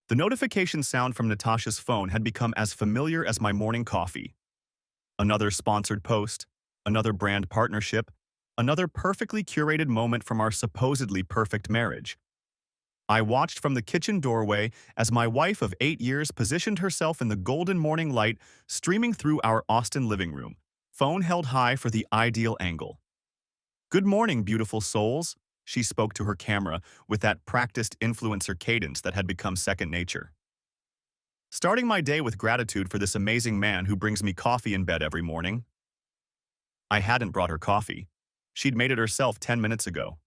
The notification sound from Natasha's phone had become as familiar as my morning coffee. Another sponsored post, another brand partnership, another perfectly curated moment from our supposedly perfect marriage. I watched from the kitchen doorway as my wife of 8 years positioned herself in the golden morning light streaming through our Austin living room, phone held high for the ideal angle. "Good morning, beautiful souls," she spoke to her camera with that practiced influencer cadence that had become second nature. "Starting my day with gratitude for this amazing man who brings me coffee in bed every morning." I hadn't brought her coffee. She'd made it herself 10 minutes ago.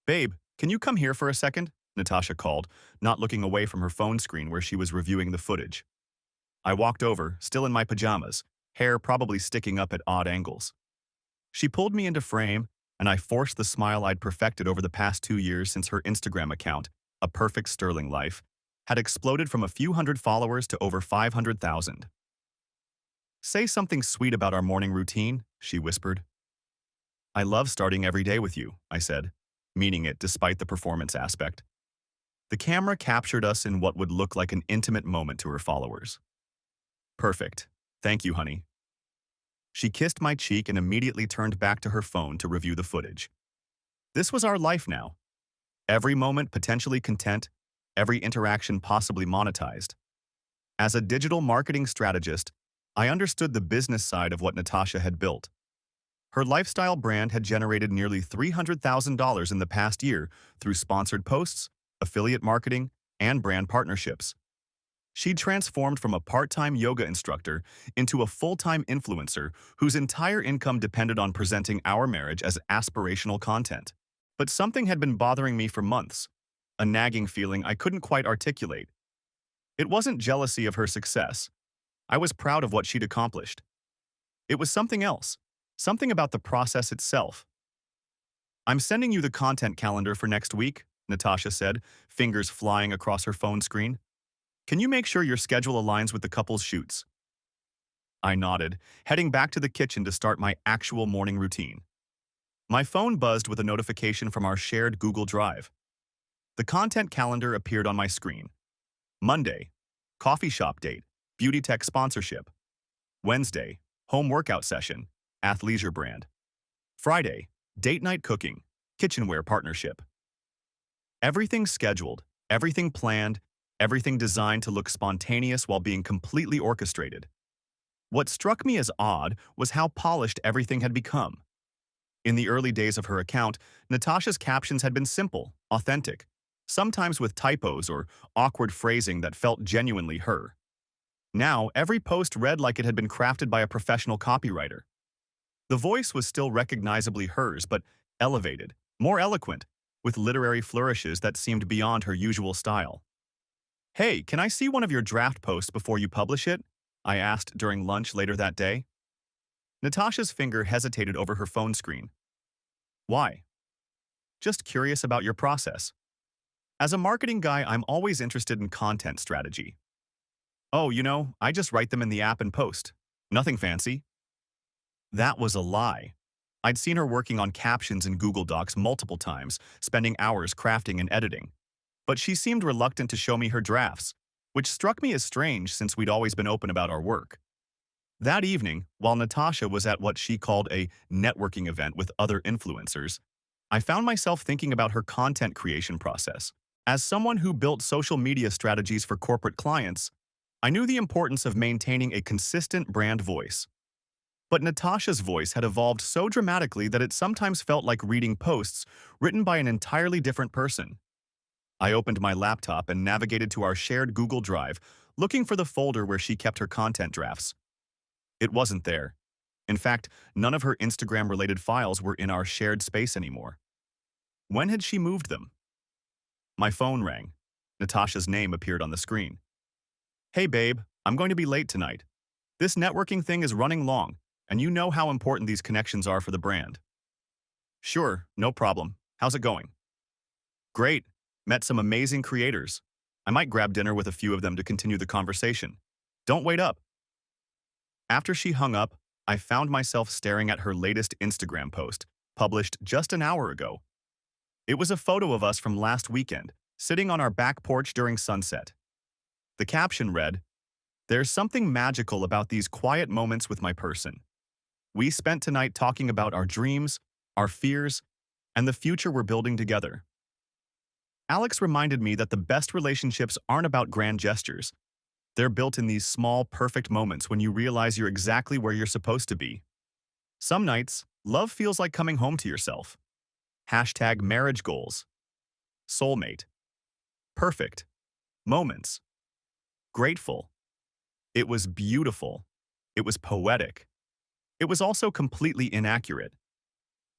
"Babe, can you come here for a second?" Natasha called, not looking away from her phone screen where she was reviewing the footage. I walked over, still in my pajamas, hair probably sticking up at odd angles. She pulled me into frame, and I forced the smile I'd perfected over the past 2 years since her Instagram account, A Perfect Sterling Life, had exploded from a few hundred followers to over 500,000. "Say something sweet about our morning routine," she whispered. "I love starting every day with you," I said, meaning it despite the performance aspect. The camera captured us in what would look like an intimate moment to her followers. "Perfect. Thank you, honey." She kissed my cheek and immediately turned back to her phone to review the footage. This was our life now. Every moment potentially content, every interaction possibly monetized. As a digital marketing strategist, I understood the business side of what Natasha had built. Her lifestyle brand had generated nearly $300,000 in the past year through sponsored posts, affiliate marketing, and brand partnerships. She'd transformed from a part-time yoga instructor into a full-time influencer whose entire income depended on presenting our marriage as aspirational content. But something had been bothering me for months, a nagging feeling I couldn't quite articulate. It wasn't jealousy of her success. I was proud of what she'd accomplished. It was something else, something about the process itself. "I'm sending you the content calendar for next week," Natasha said, fingers flying across her phone screen. "Can you make sure your schedule aligns with the couple's shoots?" I nodded, heading back to the kitchen to start my actual morning routine. My phone buzzed with a notification from our shared Google Drive. The content calendar appeared on my screen. Monday, coffee shop date, beauty tech sponsorship. Wednesday, home workout session, athleisure brand. Friday, date night cooking, kitchenware partnership. Everything scheduled, everything planned, everything designed to look spontaneous while being completely orchestrated. What struck me as odd was how polished everything had become. In the early days of her account, Natasha's captions had been simple, authentic, sometimes with typos or awkward phrasing that felt genuinely her. Now, every post read like it had been crafted by a professional copywriter. The voice was still recognizably hers, but elevated, more eloquent, with literary flourishes that seemed beyond her usual style. "Hey, can I see one of your draft posts before you publish it?" I asked during lunch later that day. Natasha's finger hesitated over her phone screen. "Why?" "Just curious about your process. As a marketing guy, I'm always interested in content strategy." "Oh, I just write them in the app and post. Nothing fancy." That was a lie. I'd seen her working on captions in Google Docs multiple times, spending hours crafting and editing. But she seemed reluctant to show me her drafts, which struck me as strange since we'd always been open about our work. That evening, while Natasha was at what she called a networking event with other influencers, I found myself thinking about her content creation process. As someone who built social media strategies for corporate clients, I knew the importance of maintaining a consistent brand voice. But Natasha's voice had evolved so dramatically that it sometimes felt like reading posts written by an entirely different person. I opened my laptop and navigated to our shared Google Drive, looking for the folder where she kept her content drafts. It wasn't there. In fact, none of her Instagram-related files were in our shared space anymore. When had she moved them? My phone rang. Natasha's name appeared on the screen. "Hey babe, I'm going to be late tonight. This networking thing is running long, and you know how important these connections are for the brand." "Sure, no problem. How's it going?" "Great. Met some amazing creators. I might grab dinner with a few of them to continue the conversation. Don't wait up." After she hung up, I found myself staring at her latest Instagram post, published just an hour ago. It was a photo of us from last weekend, sitting on our back porch during sunset. The caption read, "There's something magical about these quiet moments with my person. We spent tonight talking about our dreams, our fears, and the future we're building together." Alex reminded me that the best relationships aren't about grand gestures. They're built in these small, perfect moments when you realize you're exactly where you're supposed to be. Some nights, love feels like coming home to yourself. Hashtag marriage goals. Soulmate. Perfect. Moments. Grateful. It was beautiful. It was poetic. It was also completely inaccurate.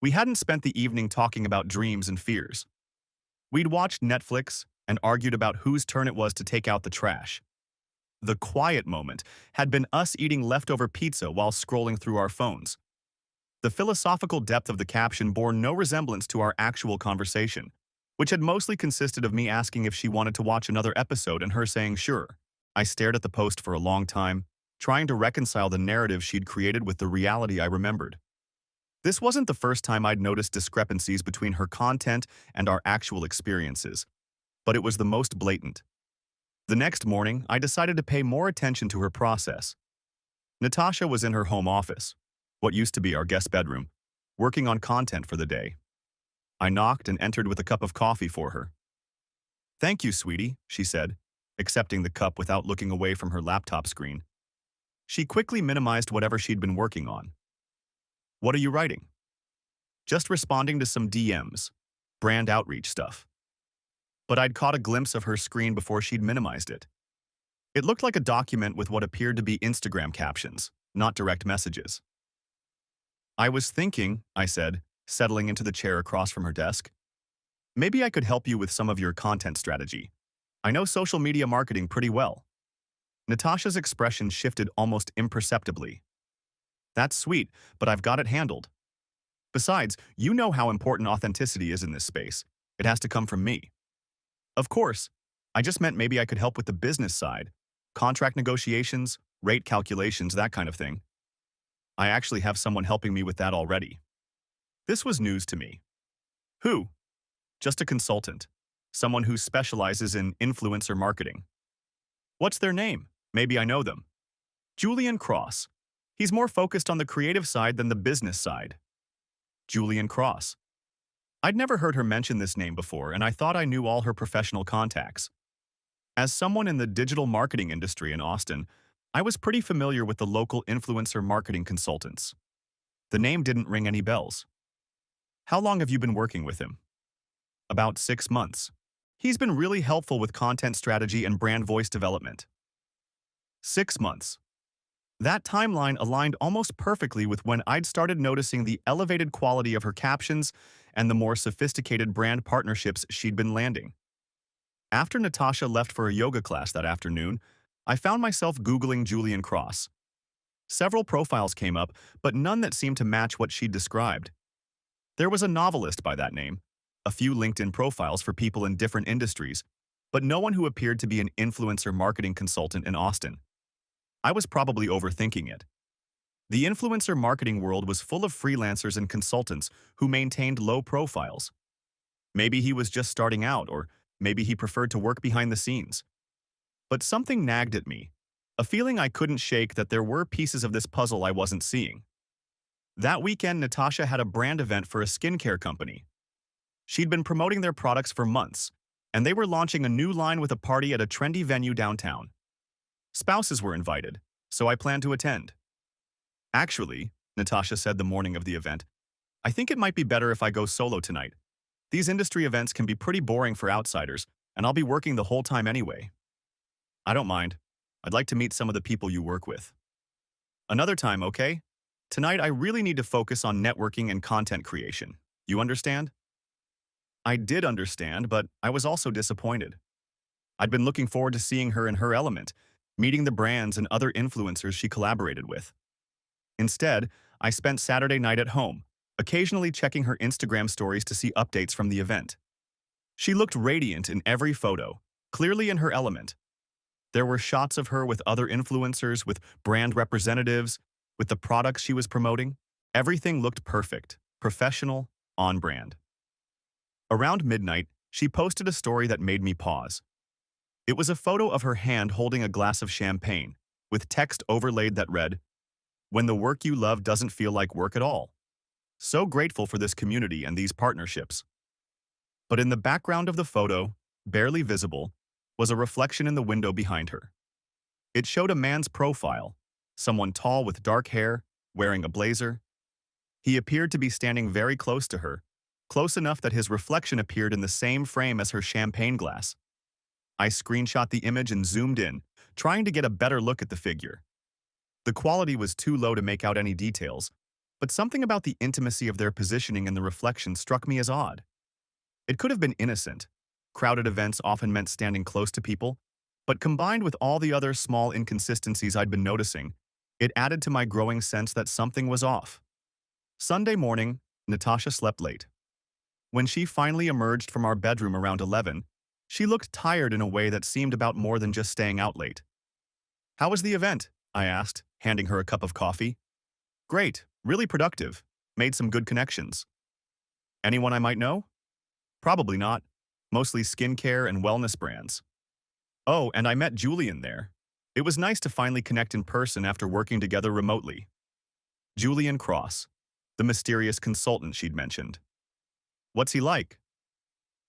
We hadn't spent the evening talking about dreams and fears. We'd watched Netflix and argued about whose turn it was to take out the trash. The quiet moment had been us eating leftover pizza while scrolling through our phones. The philosophical depth of the caption bore no resemblance to our actual conversation, which had mostly consisted of me asking if she wanted to watch another episode and her saying sure. I stared at the post for a long time, trying to reconcile the narrative she'd created with the reality I remembered. This wasn't the first time I'd noticed discrepancies between her content and our actual experiences, but it was the most blatant. The next morning, I decided to pay more attention to her process. Natasha was in her home office, what used to be our guest bedroom, working on content for the day. I knocked and entered with a cup of coffee for her. "Thank you, sweetie," she said, accepting the cup without looking away from her laptop screen. She quickly minimized whatever she'd been working on. "What are you writing?" "Just responding to some DMs, brand outreach stuff." But I'd caught a glimpse of her screen before she'd minimized it. It looked like a document with what appeared to be Instagram captions, not direct messages. "I was thinking," I said, settling into the chair across from her desk, "maybe I could help you with some of your content strategy. I know social media marketing pretty well." Natasha's expression shifted almost imperceptibly. "That's sweet, but I've got it handled. Besides, you know how important authenticity is in this space. It has to come from me." "Of course. I just meant maybe I could help with the business side. Contract negotiations, rate calculations, that kind of thing. I actually have someone helping me with that already." This was news to me. "Who?" "Just a consultant. Someone who specializes in influencer marketing." "What's their name? Maybe I know them." "Julian Cross. He's more focused on the creative side than the business side." Julian Cross. I'd never heard her mention this name before, and I thought I knew all her professional contacts. As someone in the digital marketing industry in Austin, I was pretty familiar with the local influencer marketing consultants. The name didn't ring any bells. "How long have you been working with him?" "About 6 months. He's been really helpful with content strategy and brand voice development." 6 months. That timeline aligned almost perfectly with when I'd started noticing the elevated quality of her captions and the more sophisticated brand partnerships she'd been landing. After Natasha left for a yoga class that afternoon, I found myself Googling Julian Cross. Several profiles came up, but none that seemed to match what she'd described. There was a novelist by that name, a few LinkedIn profiles for people in different industries, but no one who appeared to be an influencer marketing consultant in Austin. I was probably overthinking it. The influencer marketing world was full of freelancers and consultants who maintained low profiles. Maybe he was just starting out, or maybe he preferred to work behind the scenes. But something nagged at me, a feeling I couldn't shake that there were pieces of this puzzle I wasn't seeing. That weekend, Natasha had a brand event for a skincare company. She'd been promoting their products for months, and they were launching a new line with a party at a trendy venue downtown. Spouses were invited, so I planned to attend. "Actually," Natasha said the morning of the event, "I think it might be better if I go solo tonight. These industry events can be pretty boring for outsiders, and I'll be working the whole time anyway." "I don't mind. I'd like to meet some of the people you work with." "Another time, okay? Tonight I really need to focus on networking and content creation. You understand?" I did understand, but I was also disappointed. I'd been looking forward to seeing her in her element, meeting the brands and other influencers she collaborated with. Instead, I spent Saturday night at home, occasionally checking her Instagram stories to see updates from the event. She looked radiant in every photo, clearly in her element. There were shots of her with other influencers, with brand representatives, with the products she was promoting. Everything looked perfect, professional, on brand. Around midnight, she posted a story that made me pause. It was a photo of her hand holding a glass of champagne, with text overlaid that read, "When the work you love doesn't feel like work at all." So grateful for this community and these partnerships. But in the background of the photo, barely visible, was a reflection in the window behind her. It showed a man's profile, someone tall with dark hair, wearing a blazer. He appeared to be standing very close to her, close enough that his reflection appeared in the same frame as her champagne glass. I screenshot the image and zoomed in, trying to get a better look at the figure. The quality was too low to make out any details, but something about the intimacy of their positioning in the reflection struck me as odd. It could have been innocent. Crowded events often meant standing close to people, but combined with all the other small inconsistencies I'd been noticing, it added to my growing sense that something was off. Sunday morning, Natasha slept late. When she finally emerged from our bedroom around 11, she looked tired in a way that seemed about more than just staying out late. "How was the event?" I asked, handing her a cup of coffee. "Great, really productive. Made some good connections." "Anyone I might know?" "Probably not. Mostly skincare and wellness brands." "Oh, and I met Julian there. It was nice to finally connect in person after working together remotely." Julian Cross, the mysterious consultant she'd mentioned. "What's he like?"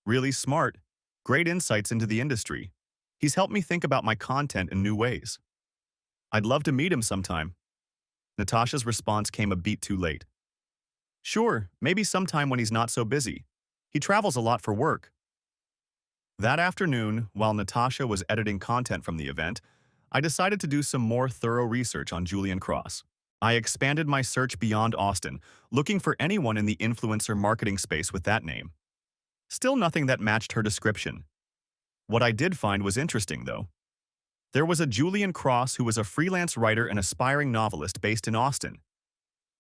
"Really smart. Great insights into the industry. He's helped me think about my content in new ways." "I'd love to meet him sometime." Natasha's response came a beat too late. "Sure, maybe sometime when he's not so busy. He travels a lot for work." That afternoon, while Natasha was editing content from the event, I decided to do some more thorough research on Julian Cross. I expanded my search beyond Austin, looking for anyone in the influencer marketing space with that name. Still nothing that matched her description. What I did find was interesting, though. There was a Julian Cross who was a freelance writer and aspiring novelist based in Austin.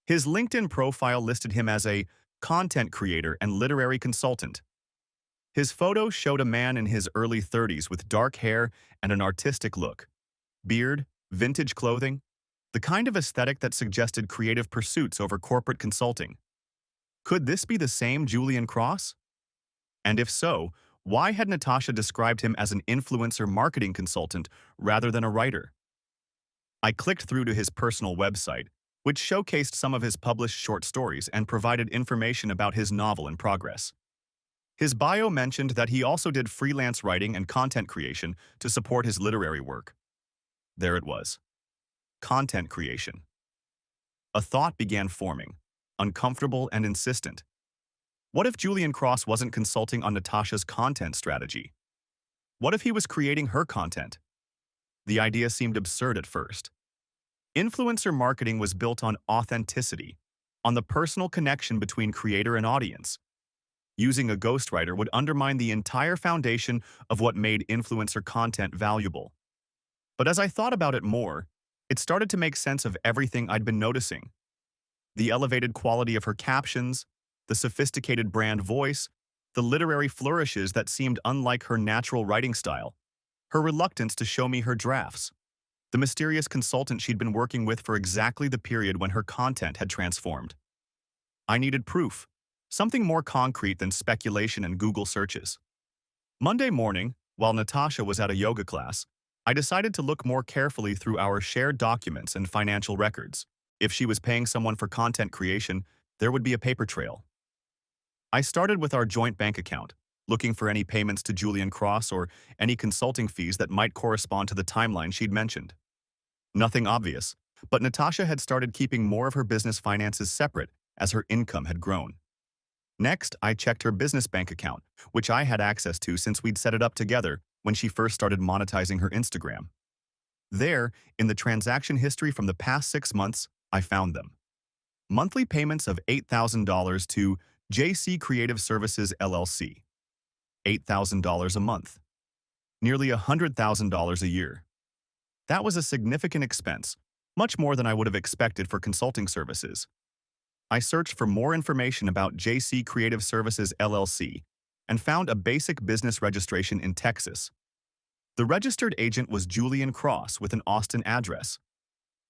His LinkedIn profile listed him as a content creator and literary consultant. His photo showed a man in his early 30s with dark hair and an artistic look. Beard, vintage clothing, the kind of aesthetic that suggested creative pursuits over corporate consulting. Could this be the same Julian Cross? And if so, why had Natasha described him as an influencer marketing consultant rather than a writer? I clicked through to his personal website, which showcased some of his published short stories and provided information about his novel in progress. His bio mentioned that he also did freelance writing and content creation to support his literary work. There it was. Content creation. A thought began forming, uncomfortable and insistent. What if Julian Cross wasn't consulting on Natasha's content strategy? What if he was creating her content? The idea seemed absurd at first. Influencer marketing was built on authenticity, on the personal connection between creator and audience. Using a ghostwriter would undermine the entire foundation of what made influencer content valuable. But as I thought about it more, it started to make sense of everything I'd been noticing. The elevated quality of her captions, the sophisticated brand voice, the literary flourishes that seemed unlike her natural writing style, her reluctance to show me her drafts, the mysterious consultant she'd been working with for exactly the period when her content had transformed. I needed proof, something more concrete than speculation and Google searches. Monday morning, while Natasha was at a yoga class, I decided to look more carefully through our shared documents and financial records. If she was paying someone for content creation, there would be a paper trail. I started with our joint bank account, looking for any payments to Julian Cross or any consulting fees that might correspond to the timeline she'd mentioned. Nothing obvious, but Natasha had started keeping more of her business finances separate as her income had grown. Next, I checked her business bank account, which I had access to since we'd set it up together when she first started monetizing her Instagram. There, in the transaction history from the past 6 months, I found them. Monthly payments of $8,000 to JC Creative Services LLC. $8,000 a month. Nearly $100,000 a year. That was a significant expense, much more than I would have expected for consulting services. I searched for more information about JC Creative Services LLC and found a basic business registration in Texas. The registered agent was Julian Cross with an Austin address.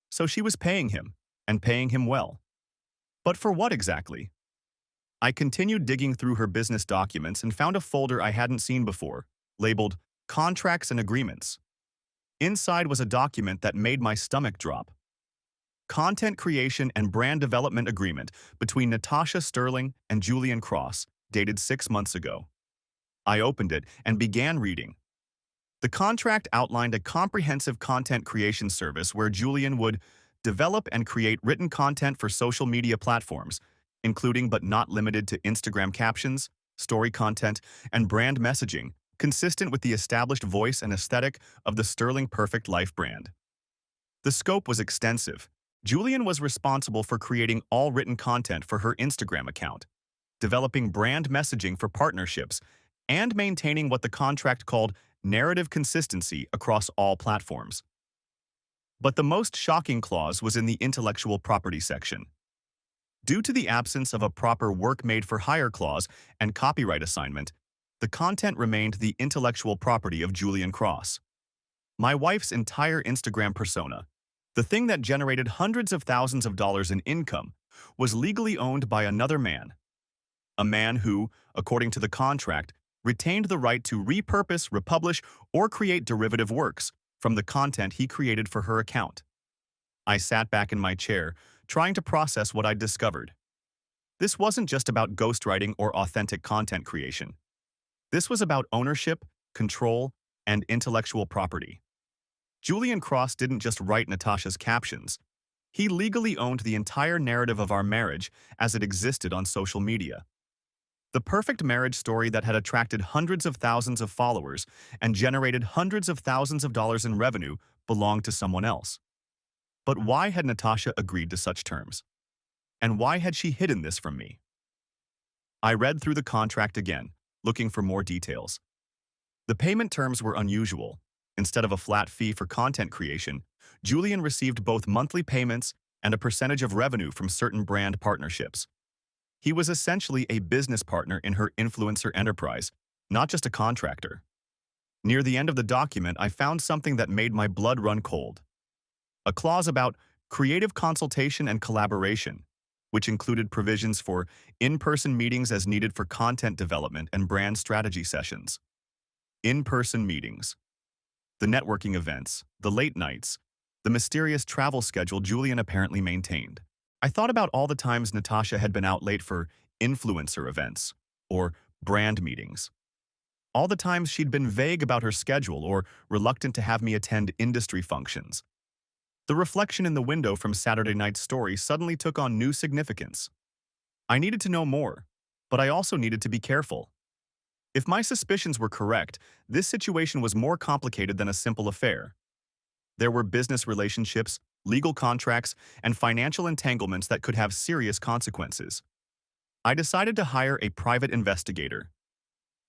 So she was paying him, and paying him well. But for what exactly? I continued digging through her business documents and found a folder I hadn't seen before, labeled Contracts and agreements. Inside was a document that made my stomach drop. Content creation and brand development agreement between Natasha Sterling and Julian Cross, dated 6 months ago. I opened it and began reading. The contract outlined a comprehensive content creation service where Julian would develop and create written content for social media platforms, including but not limited to Instagram captions, story content, and brand messaging, consistent with the established voice and aesthetic of the Sterling Perfect Life brand. The scope was extensive. Julian was responsible for creating all written content for her Instagram account, developing brand messaging for partnerships, and maintaining what the contract called narrative consistency across all platforms. But the most shocking clause was in the intellectual property section. Due to the absence of a proper work-made-for-hire clause and copyright assignment, the content remained the intellectual property of Julian Cross. My wife's entire Instagram persona, the thing that generated hundreds of thousands of dollars in income, was legally owned by another man. A man who, according to the contract, retained the right to repurpose, republish, or create derivative works from the content he created for her account. I sat back in my chair, trying to process what I'd discovered. This wasn't just about ghostwriting or authentic content creation. This was about ownership, control, and intellectual property. Julian Cross didn't just write Natasha's captions. He legally owned the entire narrative of our marriage as it existed on social media. The perfect marriage story that had attracted hundreds of thousands of followers and generated hundreds of thousands of dollars in revenue belonged to someone else. But why had Natasha agreed to such terms? And why had she hidden this from me? I read through the contract again, looking for more details. The payment terms were unusual. Instead of a flat fee for content creation, Julian received both monthly payments and a percentage of revenue from certain brand partnerships. He was essentially a business partner in her influencer enterprise, not just a contractor. Near the end of the document, I found something that made my blood run cold. A clause about creative consultation and collaboration, which included provisions for in-person meetings as needed for content development and brand strategy sessions. In-person meetings. The networking events, the late nights, the mysterious travel schedule Julian apparently maintained. I thought about all the times Natasha had been out late for influencer events or brand meetings. All the times she'd been vague about her schedule or reluctant to have me attend industry functions. The reflection in the window from Saturday night's story suddenly took on new significance. I needed to know more, but I also needed to be careful. If my suspicions were correct, this situation was more complicated than a simple affair. There were business relationships, legal contracts, and financial entanglements that could have serious consequences. I decided to hire a private investigator.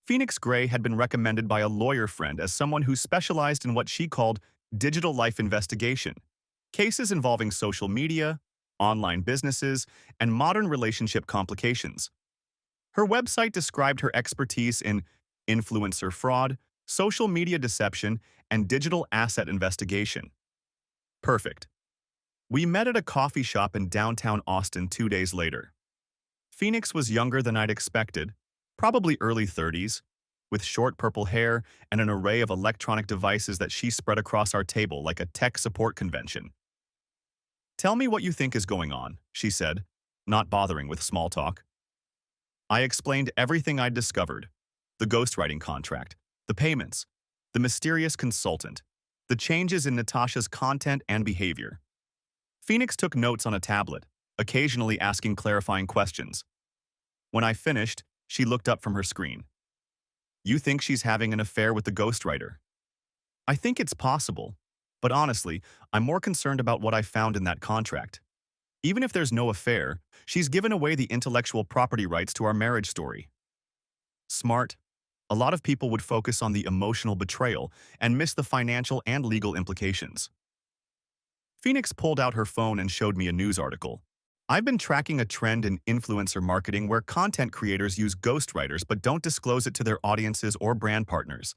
Phoenix Gray had been recommended by a lawyer friend as someone who specialized in what she called digital life investigation, cases involving social media, online businesses, and modern relationship complications. Her website described her expertise in influencer fraud, social media deception, and digital asset investigation. Perfect. We met at a coffee shop in downtown Austin 2 days later. Phoenix was younger than I'd expected, probably early 30s, with short purple hair and an array of electronic devices that she spread across our table like a tech support convention. "Tell me what you think is going on," she said, not bothering with small talk. I explained everything I'd discovered: the ghostwriting contract, the payments, the mysterious consultant, the changes in Natasha's content and behavior. Phoenix took notes on a tablet, occasionally asking clarifying questions. When I finished, she looked up from her screen. "You think she's having an affair with the ghostwriter?" "I think it's possible, but honestly, I'm more concerned about what I found in that contract. Even if there's no affair, she's given away the intellectual property rights to our marriage story." Smart. A lot of people would focus on the emotional betrayal and miss the financial and legal implications. Phoenix pulled out her phone and showed me a news article. "I've been tracking a trend in influencer marketing where content creators use ghostwriters but don't disclose it to their audiences or brand partners.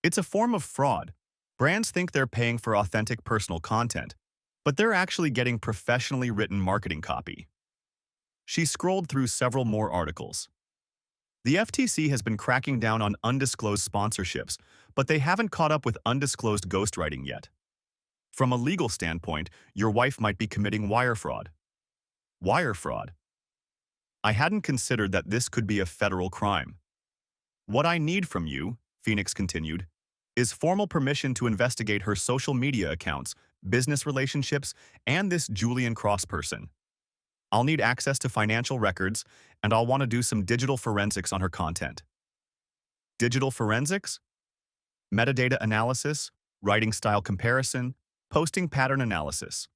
It's a form of fraud. Brands think they're paying for authentic personal content, but they're actually getting professionally written marketing copy." She scrolled through several more articles. The FTC has been cracking down on undisclosed sponsorships, but they haven't caught up with undisclosed ghostwriting yet. From a legal standpoint, your wife might be committing wire fraud. Wire fraud. I hadn't considered that this could be a federal crime. What I need from you, Phoenix continued, is formal permission to investigate her social media accounts, business relationships, and this Julian Cross person. I'll need access to financial records, and I'll want to do some digital forensics on her content. Digital forensics? Metadata analysis, writing style comparison, posting pattern analysis.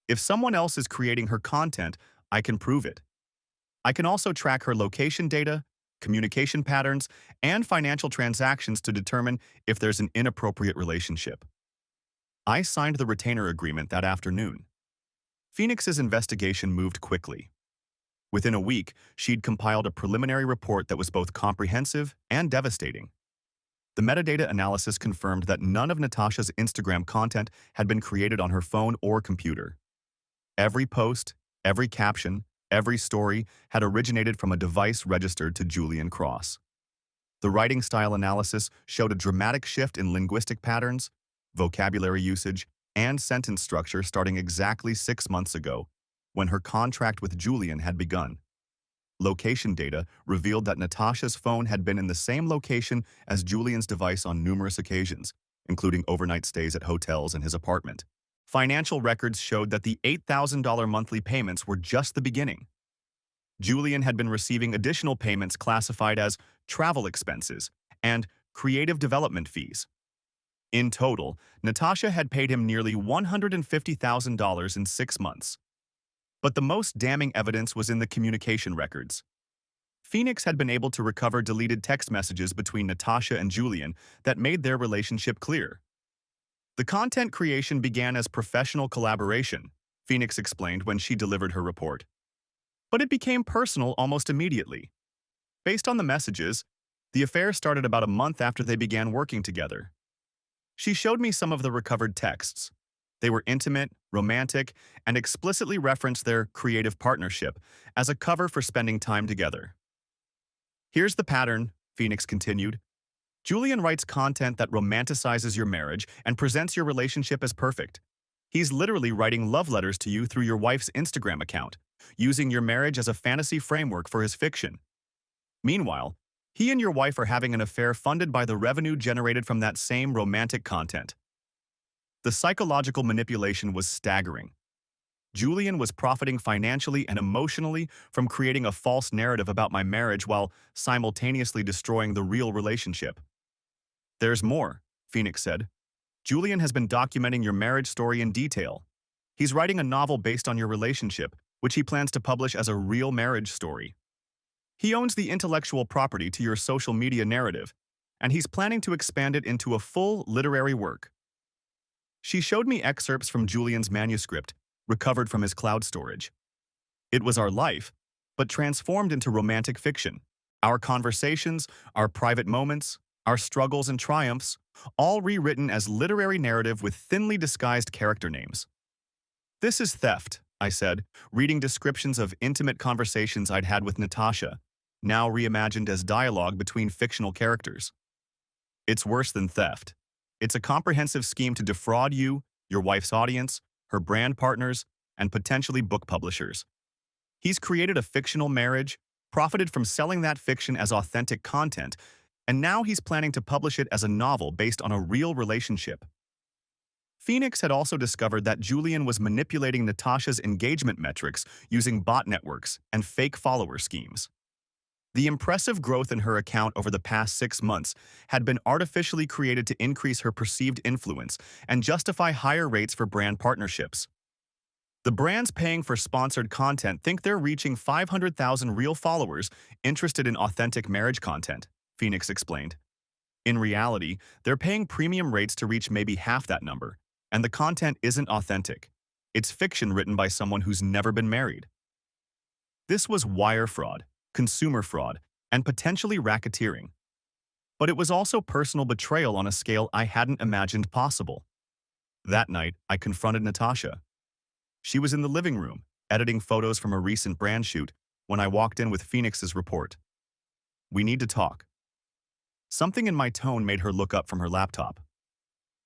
If someone else is creating her content, I can prove it. I can also track her location data, communication patterns, and financial transactions to determine if there's an inappropriate relationship. I signed the retainer agreement that afternoon. Phoenix's investigation moved quickly. Within a week, she'd compiled a preliminary report that was both comprehensive and devastating. The metadata analysis confirmed that none of Natasha's Instagram content had been created on her phone or computer. Every post, every caption, every story had originated from a device registered to Julian Cross. The writing style analysis showed a dramatic shift in linguistic patterns, vocabulary usage, and sentence structure starting exactly 6 months ago, when her contract with Julian had begun. Location data revealed that Natasha's phone had been in the same location as Julian's device on numerous occasions, including overnight stays at hotels and his apartment. Financial records showed that the $8,000 monthly payments were just the beginning. Julian had been receiving additional payments classified as travel expenses and creative development fees. In total, Natasha had paid him nearly $150,000 in 6 months. But the most damning evidence was in the communication records. Phoenix had been able to recover deleted text messages between Natasha and Julian that made their relationship clear. The content creation began as professional collaboration, Phoenix explained when she delivered her report. But it became personal almost immediately. Based on the messages, the affair started about a month after they began working together. She showed me some of the recovered texts. They were intimate, romantic, and explicitly referenced their creative partnership as a cover for spending time together. Here's the pattern, Phoenix continued. Julian writes content that romanticizes your marriage and presents your relationship as perfect. He's literally writing love letters to you through your wife's Instagram account, using your marriage as a fantasy framework for his fiction. Meanwhile, he and your wife are having an affair funded by the revenue generated from that same romantic content. The psychological manipulation was staggering. Julian was profiting financially and emotionally from creating a false narrative about my marriage while simultaneously destroying the real relationship. There's more, Phoenix said. Julian has been documenting your marriage story in detail. He's writing a novel based on your relationship, which he plans to publish as a real marriage story. He owns the intellectual property to your social media narrative, and he's planning to expand it into a full literary work. She showed me excerpts from Julian's manuscript, recovered from his cloud storage. It was our life, but transformed into romantic fiction. Our conversations, our private moments, our struggles and triumphs, all rewritten as literary narrative with thinly disguised character names. This is theft, I said, reading descriptions of intimate conversations I'd had with Natasha, now reimagined as dialogue between fictional characters. It's worse than theft. It's a comprehensive scheme to defraud you, your wife's audience, her brand partners, and potentially book publishers. He's created a fictional marriage, profited from selling that fiction as authentic content, and now he's planning to publish it as a novel based on a real relationship. Phoenix had also discovered that Julian was manipulating Natasha's engagement metrics using bot networks and fake follower schemes. The impressive growth in her account over the past 6 months had been artificially created to increase her perceived influence and justify higher rates for brand partnerships. The brands paying for sponsored content think they're reaching 500,000 real followers interested in authentic marriage content, Phoenix explained. In reality, they're paying premium rates to reach maybe half that number, and the content isn't authentic. It's fiction written by someone who's never been married. This was wire fraud, consumer fraud, and potentially racketeering. But it was also personal betrayal on a scale I hadn't imagined possible. That night, I confronted Natasha. She was in the living room, editing photos from a recent brand shoot, when I walked in with Phoenix's report. We need to talk. Something in my tone made her look up from her laptop.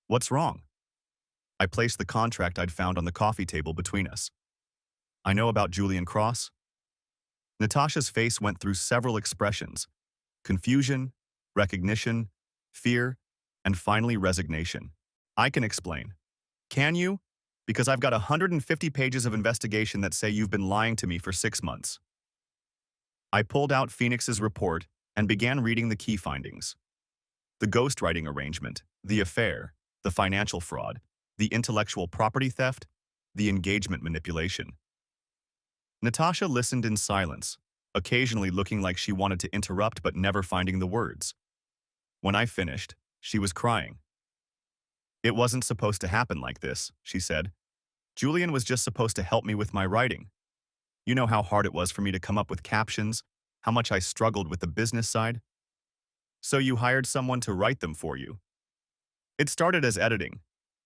What's wrong? I placed the contract I'd found on the coffee table between us. I know about Julian Cross. Natasha's face went through several expressions: confusion, recognition, fear, and finally resignation. I can explain. Can you? Because I've got 150 pages of investigation that say you've been lying to me for 6 months. I pulled out Phoenix's report and began reading the key findings. The ghostwriting arrangement, the affair, the financial fraud, the intellectual property theft, the engagement manipulation. Natasha listened in silence, occasionally looking like she wanted to interrupt but never finding the words. When I finished, she was crying. It wasn't supposed to happen like this, she said. Julian was just supposed to help me with my writing. You know how hard it was for me to come up with captions, how much I struggled with the business side? So you hired someone to write them for you. It started as editing.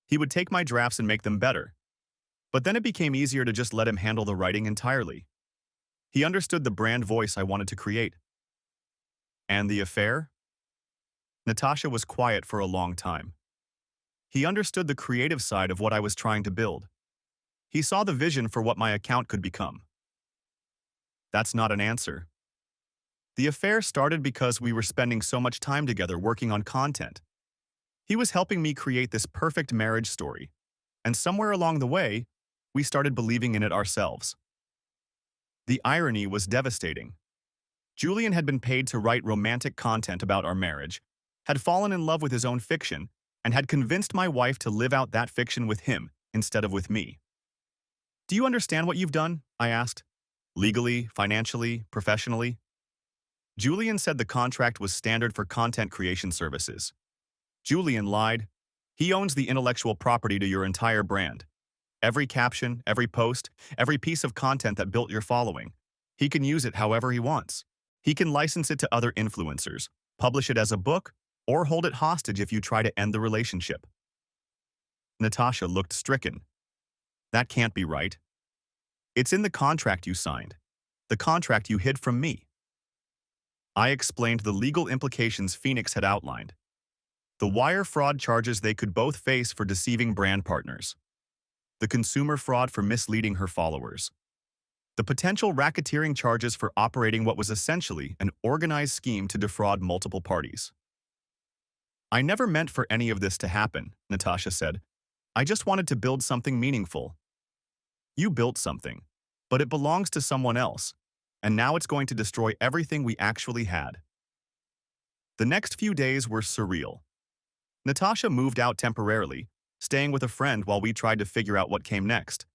He would take my drafts and make them better. But then it became easier to just let him handle the writing entirely. He understood the brand voice I wanted to create. And the affair? Natasha was quiet for a long time. He understood the creative side of what I was trying to build. He saw the vision for what my account could become. That's not an answer. The affair started because we were spending so much time together working on content. He was helping me create this perfect marriage story, and somewhere along the way, we started believing in it ourselves. The irony was devastating. Julian had been paid to write romantic content about our marriage, had fallen in love with his own fiction, and had convinced my wife to live out that fiction with him instead of with me. Do you understand what you've done? I asked. Legally, financially, professionally? Julian said the contract was standard for content creation services. Julian lied. He owns the intellectual property to your entire brand. Every caption, every post, every piece of content that built your following. He can use it however he wants. He can license it to other influencers, publish it as a book, or hold it hostage if you try to end the relationship. Natasha looked stricken. That can't be right. It's in the contract you signed. The contract you hid from me. I explained the legal implications Phoenix had outlined. The wire fraud charges they could both face for deceiving brand partners. The consumer fraud for misleading her followers. The potential racketeering charges for operating what was essentially an organized scheme to defraud multiple parties. I never meant for any of this to happen, Natasha said. I just wanted to build something meaningful. You built something, but it belongs to someone else, and now it's going to destroy everything we actually had. The next few days were surreal. Natasha moved out temporarily, staying with a friend while we tried to figure out what came next.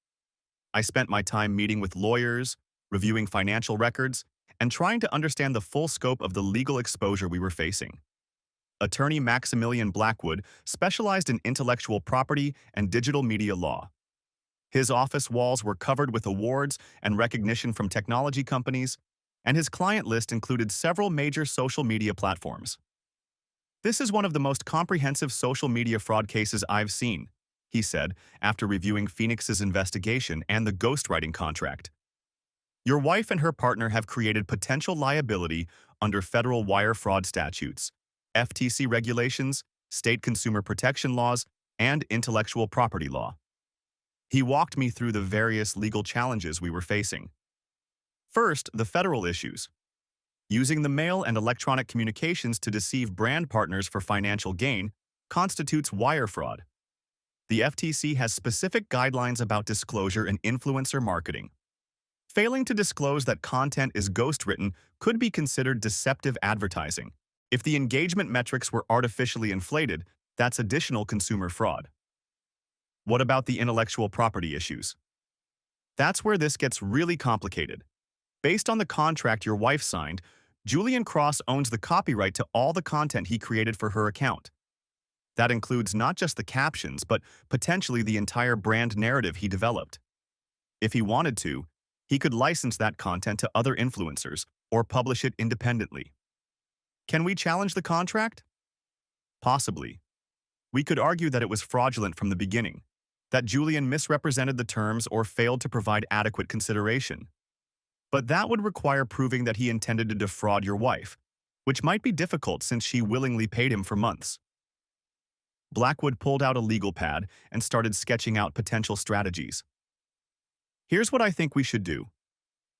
I spent my time meeting with lawyers, reviewing financial records, and trying to understand the full scope of the legal exposure we were facing. Attorney Maximilian Blackwood specialized in intellectual property and digital media law. His office walls were covered with awards and recognition from technology companies, and his client list included several major social media platforms. This is one of the most comprehensive social media fraud cases I've seen, he said after reviewing Phoenix's investigation and the ghostwriting contract. Your wife and her partner have created potential liability under federal wire fraud statutes, FTC regulations, state consumer protection laws, and intellectual property law. He walked me through the various legal challenges we were facing. First, the federal issues. Using the mail and electronic communications to deceive brand partners for financial gain constitutes wire fraud. The FTC has specific guidelines about disclosure in influencer marketing. Failing to disclose that content is ghostwritten could be considered deceptive advertising. If the engagement metrics were artificially inflated, that's additional consumer fraud. What about the intellectual property issues? That's where this gets really complicated. Based on the contract your wife signed, Julian Cross owns the copyright to all the content he created for her account. That includes not just the captions, but potentially the entire brand narrative he developed. If he wanted to, he could license that content to other influencers or publish it independently. Can we challenge the contract? Possibly. We could argue that it was fraudulent from the beginning, that Julian misrepresented the terms or failed to provide adequate consideration. But that would require proving that he intended to defraud your wife, which might be difficult since she willingly paid him for months. Blackwood pulled out a legal pad and started sketching out potential strategies. Here's what I think we should do.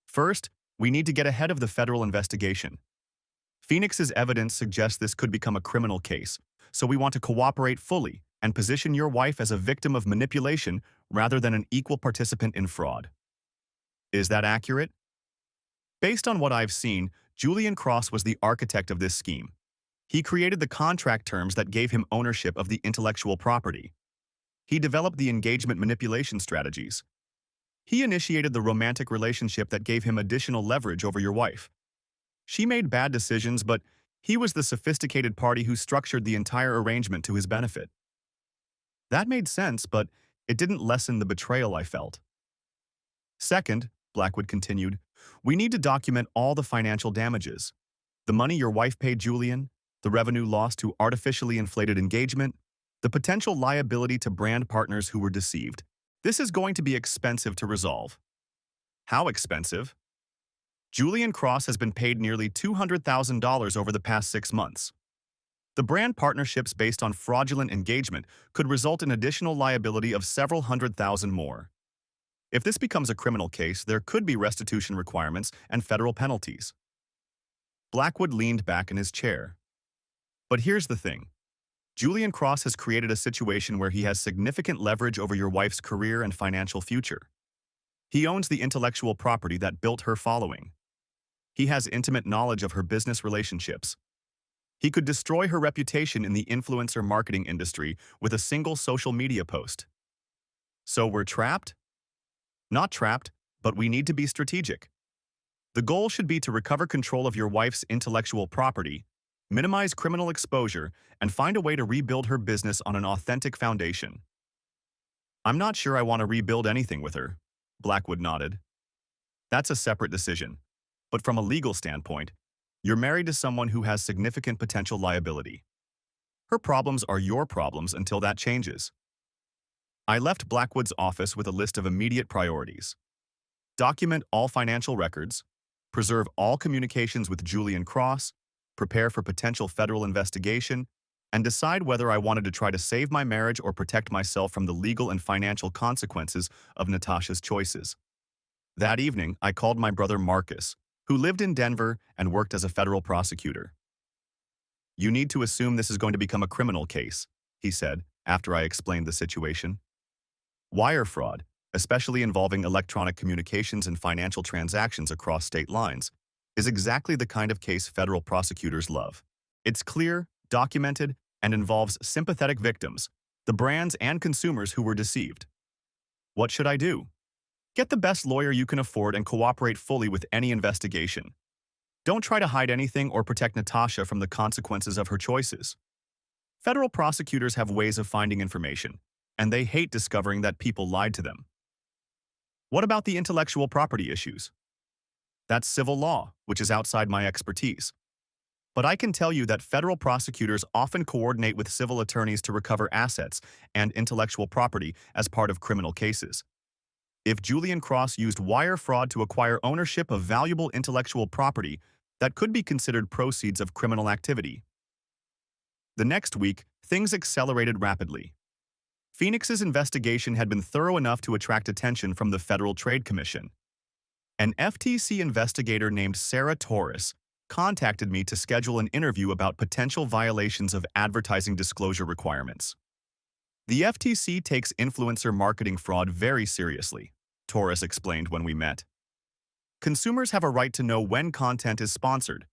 First, we need to get ahead of the federal investigation. Phoenix's evidence suggests this could become a criminal case, so we want to cooperate fully and position your wife as a victim of manipulation rather than an equal participant in fraud. Is that accurate? Based on what I've seen, Julian Cross was the architect of this scheme. He created the contract terms that gave him ownership of the intellectual property. He developed the engagement manipulation strategies. He initiated the romantic relationship that gave him additional leverage over your wife. She made bad decisions, but he was the sophisticated party who structured the entire arrangement to his benefit. That made sense, but it didn't lessen the betrayal I felt. Second, Blackwood continued, we need to document all the financial damages. The money your wife paid Julian, the revenue lost to artificially inflated engagement, the potential liability to brand partners who were deceived. This is going to be expensive to resolve. How expensive? Julian Cross has been paid nearly $200,000 over the past 6 months. The brand partnerships based on fraudulent engagement could result in additional liability of several $100,000 more. If this becomes a criminal case, there could be restitution requirements and federal penalties. Blackwood leaned back in his chair. But here's the thing. Julian Cross has created a situation where he has significant leverage over your wife's career and financial future. He owns the intellectual property that built her following. He has intimate knowledge of her business relationships. He could destroy her reputation in the influencer marketing industry with a single social media post. So we're trapped? Not trapped, but we need to be strategic. The goal should be to recover control of your wife's intellectual property, minimize criminal exposure, and find a way to rebuild her business on an authentic foundation. I'm not sure I want to rebuild anything with her, Blackwood nodded. That's a separate decision. But from a legal standpoint, you're married to someone who has significant potential liability. Her problems are your problems until that changes. I left Blackwood's office with a list of immediate priorities. Document all financial records, preserve all communications with Julian Cross, prepare for potential federal investigation, and decide whether I wanted to try to save my marriage or protect myself from the legal and financial consequences of Natasha's choices. That evening, I called my brother Marcus, who lived in Denver and worked as a federal prosecutor. You need to assume this is going to become a criminal case, he said, after I explained the situation. Wire fraud, especially involving electronic communications and financial transactions across state lines, is exactly the kind of case federal prosecutors love. It's clear, documented, and involves sympathetic victims, the brands and consumers who were deceived. What should I do? Get the best lawyer you can afford and cooperate fully with any investigation. Don't try to hide anything or protect Natasha from the consequences of her choices. Federal prosecutors have ways of finding information, and they hate discovering that people lied to them. What about the intellectual property issues? That's civil law, which is outside my expertise. But I can tell you that federal prosecutors often coordinate with civil attorneys to recover assets and intellectual property as part of criminal cases. If Julian Cross used wire fraud to acquire ownership of valuable intellectual property, that could be considered proceeds of criminal activity. The next week, things accelerated rapidly. Phoenix's investigation had been thorough enough to attract attention from the Federal Trade Commission. An FTC investigator named Sarah Torres contacted me to schedule an interview about potential violations of advertising disclosure requirements. The FTC takes influencer marketing fraud very seriously, Torres explained when we met. Consumers have a right to know when content is sponsored,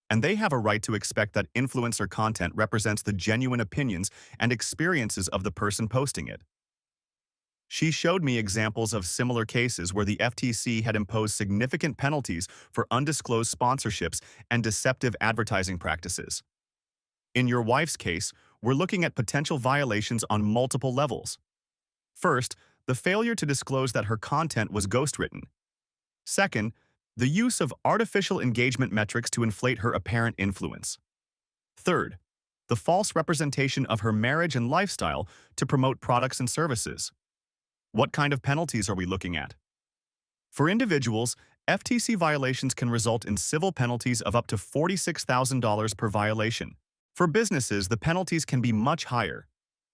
and they have a right to expect that influencer content represents the genuine opinions and experiences of the person posting it. She showed me examples of similar cases where the FTC had imposed significant penalties for undisclosed sponsorships and deceptive advertising practices. In your wife's case, we're looking at potential violations on multiple levels. First, the failure to disclose that her content was ghostwritten. Second, the use of artificial engagement metrics to inflate her apparent influence. Third, the false representation of her marriage and lifestyle to promote products and services. What kind of penalties are we looking at? For individuals, FTC violations can result in civil penalties of up to $46,000 per violation. For businesses, the penalties can be much higher.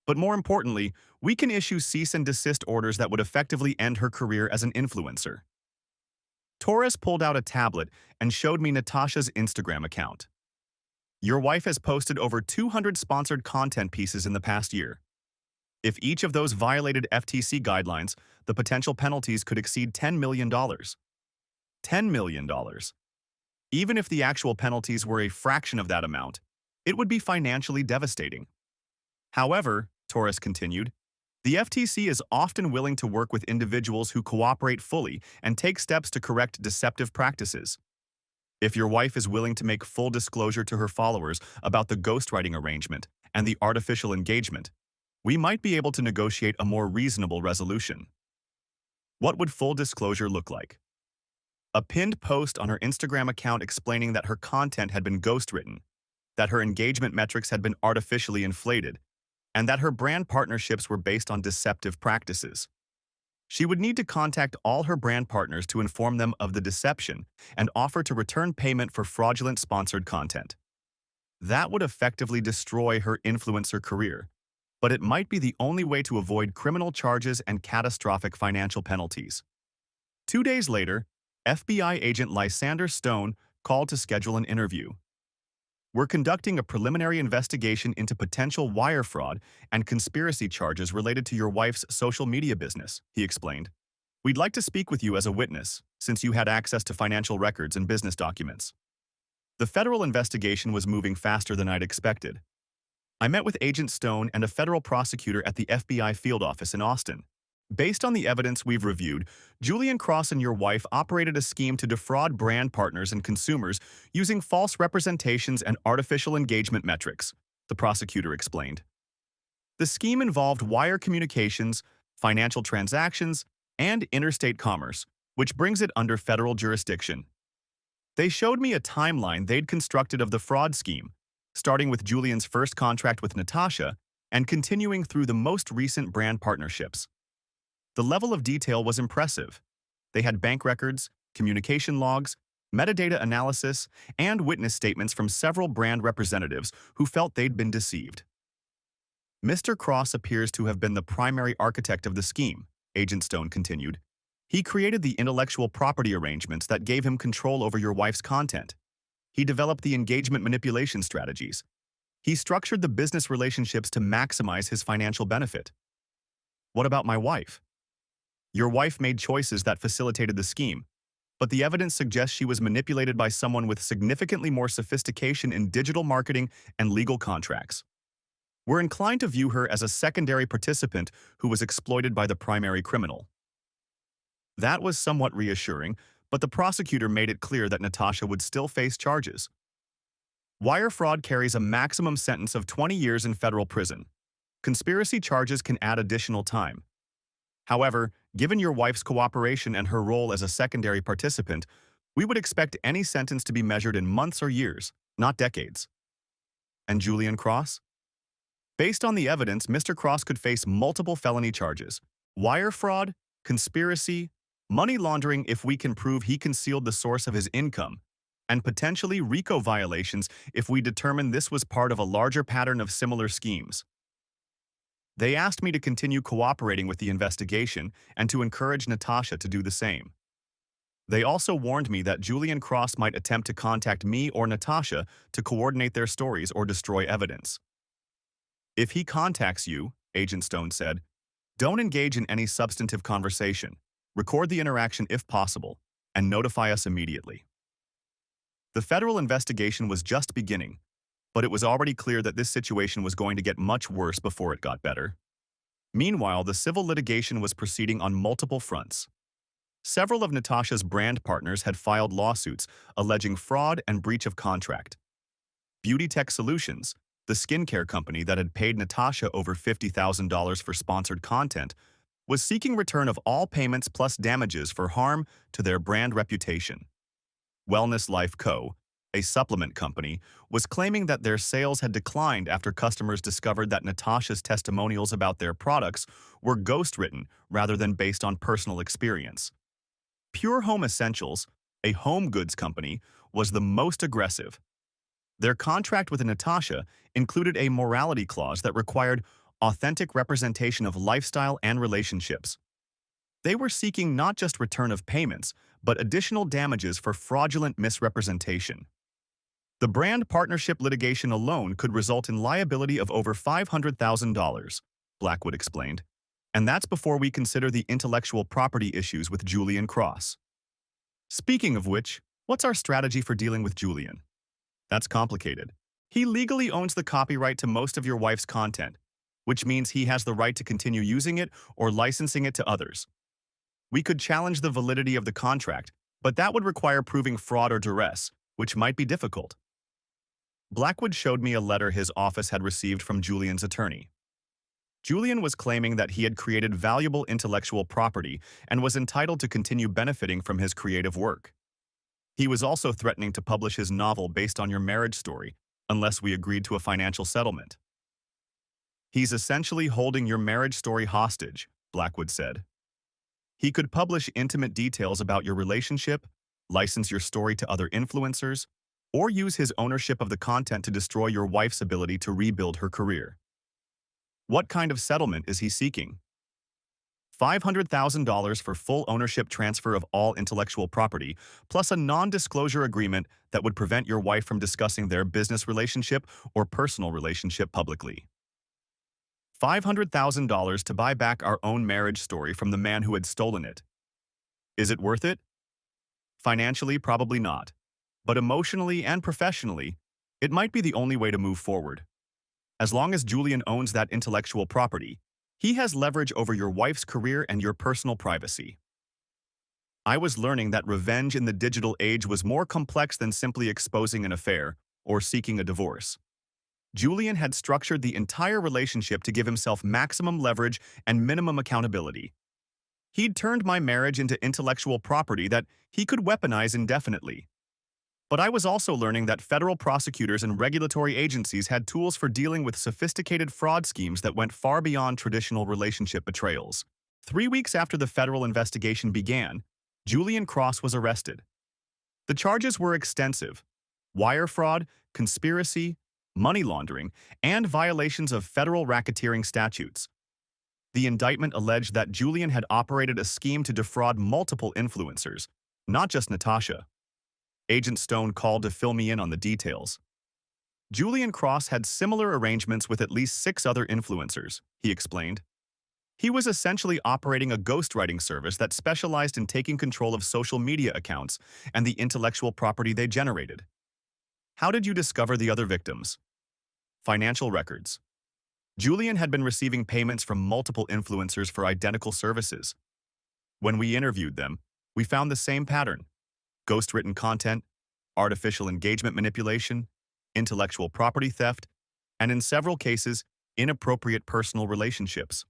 But more importantly, we can issue cease and desist orders that would effectively end her career as an influencer. Torres pulled out a tablet and showed me Natasha's Instagram account. Your wife has posted over 200 sponsored content pieces in the past year. If each of those violated FTC guidelines, the potential penalties could exceed $10 million. $10 million. Even if the actual penalties were a fraction of that amount, it would be financially devastating. However, Torres continued, the FTC is often willing to work with individuals who cooperate fully and take steps to correct deceptive practices. If your wife is willing to make full disclosure to her followers about the ghostwriting arrangement and the artificial engagement, we might be able to negotiate a more reasonable resolution. What would full disclosure look like? A pinned post on her Instagram account explaining that her content had been ghostwritten, that her engagement metrics had been artificially inflated, and that her brand partnerships were based on deceptive practices. She would need to contact all her brand partners to inform them of the deception and offer to return payment for fraudulent sponsored content. That would effectively destroy her influencer career, but it might be the only way to avoid criminal charges and catastrophic financial penalties. 2 days later, FBI agent Lysander Stone called to schedule an interview. We're conducting a preliminary investigation into potential wire fraud and conspiracy charges related to your wife's social media business, he explained. We'd like to speak with you as a witness, since you had access to financial records and business documents. The federal investigation was moving faster than I'd expected. I met with Agent Stone and a federal prosecutor at the FBI field office in Austin. Based on the evidence we've reviewed, Julian Cross and your wife operated a scheme to defraud brand partners and consumers using false representations and artificial engagement metrics, the prosecutor explained. The scheme involved wire communications, financial transactions, and interstate commerce, which brings it under federal jurisdiction. They showed me a timeline they'd constructed of the fraud scheme, starting with Julian's first contract with Natasha and continuing through the most recent brand partnerships. The level of detail was impressive. They had bank records, communication logs, metadata analysis, and witness statements from several brand representatives who felt they'd been deceived. Mr. Cross appears to have been the primary architect of the scheme, Agent Stone continued. He created the intellectual property arrangements that gave him control over your wife's content. He developed the engagement manipulation strategies. He structured the business relationships to maximize his financial benefit. What about my wife? Your wife made choices that facilitated the scheme, but the evidence suggests she was manipulated by someone with significantly more sophistication in digital marketing and legal contracts. We're inclined to view her as a secondary participant who was exploited by the primary criminal. That was somewhat reassuring, but the prosecutor made it clear that Natasha would still face charges. Wire fraud carries a maximum sentence of 20 years in federal prison. Conspiracy charges can add additional time. However, given your wife's cooperation and her role as a secondary participant, we would expect any sentence to be measured in months or years, not decades. And Julian Cross? Based on the evidence, Mr. Cross could face multiple felony charges: wire fraud, conspiracy, money laundering if we can prove he concealed the source of his income, and potentially RICO violations if we determine this was part of a larger pattern of similar schemes. They asked me to continue cooperating with the investigation and to encourage Natasha to do the same. They also warned me that Julian Cross might attempt to contact me or Natasha to coordinate their stories or destroy evidence. If he contacts you, Agent Stone said, don't engage in any substantive conversation. Record the interaction if possible, and notify us immediately. The federal investigation was just beginning, but it was already clear that this situation was going to get much worse before it got better. Meanwhile, the civil litigation was proceeding on multiple fronts. Several of Natasha's brand partners had filed lawsuits alleging fraud and breach of contract. Beauty Tech Solutions, the skincare company that had paid Natasha over $50,000 for sponsored content, was seeking return of all payments plus damages for harm to their brand reputation. Wellness Life Co., a supplement company, was claiming that their sales had declined after customers discovered that Natasha's testimonials about their products were ghostwritten rather than based on personal experience. Pure Home Essentials, a home goods company, was the most aggressive. Their contract with Natasha included a morality clause that required authentic representation of lifestyle and relationships. They were seeking not just return of payments, but additional damages for fraudulent misrepresentation. The brand partnership litigation alone could result in liability of over $500,000, Blackwood explained. And that's before we consider the intellectual property issues with Julian Cross. Speaking of which, what's our strategy for dealing with Julian? That's complicated. He legally owns the copyright to most of your wife's content, which means he has the right to continue using it or licensing it to others. We could challenge the validity of the contract, but that would require proving fraud or duress, which might be difficult. Blackwood showed me a letter his office had received from Julian's attorney. Julian was claiming that he had created valuable intellectual property and was entitled to continue benefiting from his creative work. He was also threatening to publish his novel based on your marriage story, unless we agreed to a financial settlement. He's essentially holding your marriage story hostage, Blackwood said. He could publish intimate details about your relationship, license your story to other influencers, or use his ownership of the content to destroy your wife's ability to rebuild her career. What kind of settlement is he seeking? $500,000 for full ownership transfer of all intellectual property, plus a non-disclosure agreement that would prevent your wife from discussing their business relationship or personal relationship publicly. $500,000 to buy back our own marriage story from the man who had stolen it. Is it worth it? Financially, probably not. But emotionally and professionally, it might be the only way to move forward. As long as Julian owns that intellectual property, he has leverage over your wife's career and your personal privacy. I was learning that revenge in the digital age was more complex than simply exposing an affair or seeking a divorce. Julian had structured the entire relationship to give himself maximum leverage and minimum accountability. He'd turned my marriage into intellectual property that he could weaponize indefinitely. But I was also learning that federal prosecutors and regulatory agencies had tools for dealing with sophisticated fraud schemes that went far beyond traditional relationship betrayals. 3 weeks after the federal investigation began, Julian Cross was arrested. The charges were extensive: wire fraud, conspiracy, money laundering, and violations of federal racketeering statutes. The indictment alleged that Julian had operated a scheme to defraud multiple influencers, not just Natasha. Agent Stone called to fill me in on the details. Julian Cross had similar arrangements with at least 6 other influencers, he explained. He was essentially operating a ghostwriting service that specialized in taking control of social media accounts and the intellectual property they generated. How did you discover the other victims? Financial records. Julian had been receiving payments from multiple influencers for identical services. When we interviewed them, we found the same pattern: ghostwritten content, artificial engagement manipulation, intellectual property theft, and in several cases, inappropriate personal relationships.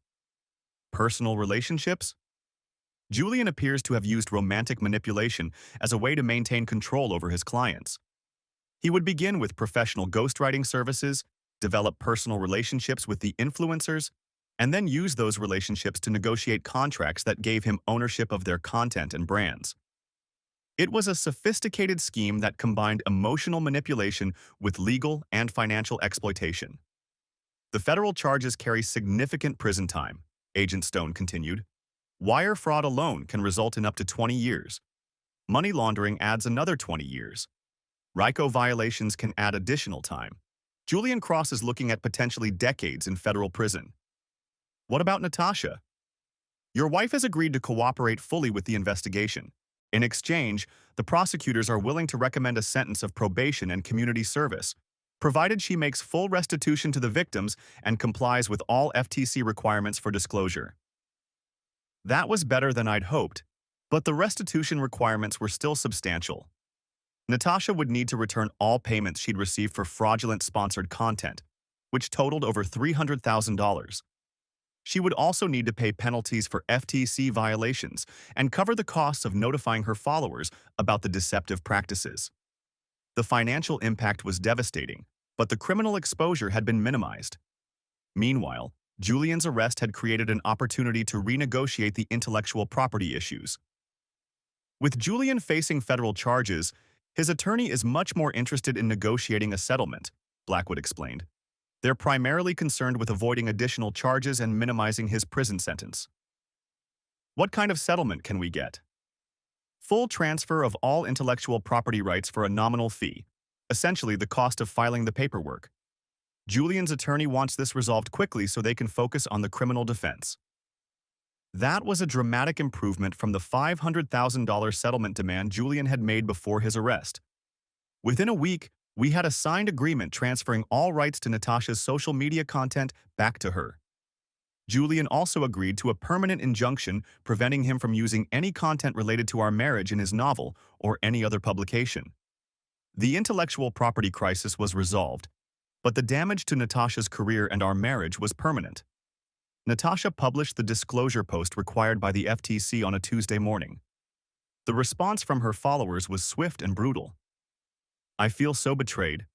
Personal relationships? Julian appears to have used romantic manipulation as a way to maintain control over his clients. He would begin with professional ghostwriting services, develop personal relationships with the influencers, and then use those relationships to negotiate contracts that gave him ownership of their content and brands. It was a sophisticated scheme that combined emotional manipulation with legal and financial exploitation. The federal charges carry significant prison time, Agent Stone continued. Wire fraud alone can result in up to 20 years. Money laundering adds another 20 years. RICO violations can add additional time. Julian Cross is looking at potentially decades in federal prison. What about Natasha? Your wife has agreed to cooperate fully with the investigation. In exchange, the prosecutors are willing to recommend a sentence of probation and community service, provided she makes full restitution to the victims and complies with all FTC requirements for disclosure. That was better than I'd hoped, but the restitution requirements were still substantial. Natasha would need to return all payments she'd received for fraudulent sponsored content, which totaled over $300,000. She would also need to pay penalties for FTC violations and cover the costs of notifying her followers about the deceptive practices. The financial impact was devastating, but the criminal exposure had been minimized. Meanwhile, Julian's arrest had created an opportunity to renegotiate the intellectual property issues. With Julian facing federal charges, his attorney is much more interested in negotiating a settlement, Blackwood explained. They're primarily concerned with avoiding additional charges and minimizing his prison sentence. What kind of settlement can we get? Full transfer of all intellectual property rights for a nominal fee, essentially the cost of filing the paperwork. Julian's attorney wants this resolved quickly so they can focus on the criminal defense. That was a dramatic improvement from the $500,000 settlement demand Julian had made before his arrest. Within a week, we had a signed agreement transferring all rights to Natasha's social media content back to her. Julian also agreed to a permanent injunction preventing him from using any content related to our marriage in his novel or any other publication. The intellectual property crisis was resolved, but the damage to Natasha's career and our marriage was permanent. Natasha published the disclosure post required by the FTC on a Tuesday morning. The response from her followers was swift and brutal. "I feel so betrayed.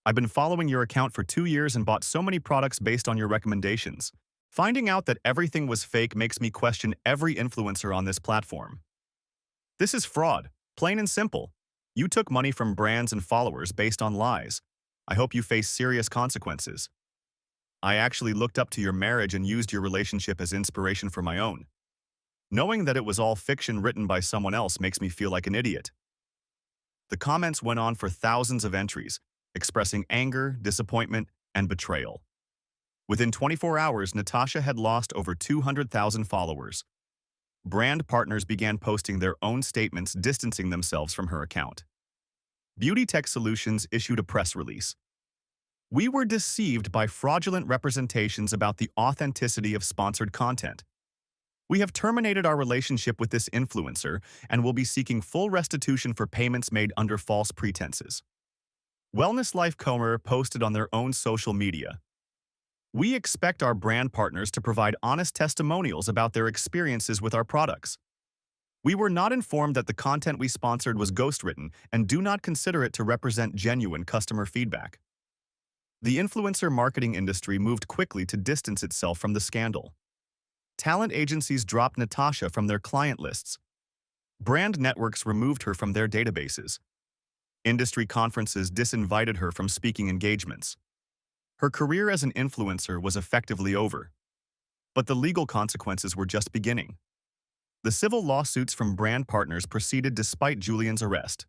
I've been following your account for 2 years and bought so many products based on your recommendations. Finding out that everything was fake makes me question every influencer on this platform. This is fraud, plain and simple. You took money from brands and followers based on lies. I hope you face serious consequences. I actually looked up to your marriage and used your relationship as inspiration for my own. Knowing that it was all fiction written by someone else makes me feel like an idiot." The comments went on for thousands of entries, expressing anger, disappointment, and betrayal. Within 24 hours, Natasha had lost over 200,000 followers. Brand partners began posting their own statements distancing themselves from her account. Beauty Tech Solutions issued a press release. "We were deceived by fraudulent representations about the authenticity of sponsored content. We have terminated our relationship with this influencer and will be seeking full restitution for payments made under false pretenses." Wellness Life Comer posted on their own social media. "We expect our brand partners to provide honest testimonials about their experiences with our products. We were not informed that the content we sponsored was ghostwritten and do not consider it to represent genuine customer feedback." The influencer marketing industry moved quickly to distance itself from the scandal. Talent agencies dropped Natasha from their client lists. Brand networks removed her from their databases. Industry conferences disinvited her from speaking engagements. Her career as an influencer was effectively over. But the legal consequences were just beginning. The civil lawsuits from brand partners proceeded despite Julian's arrest.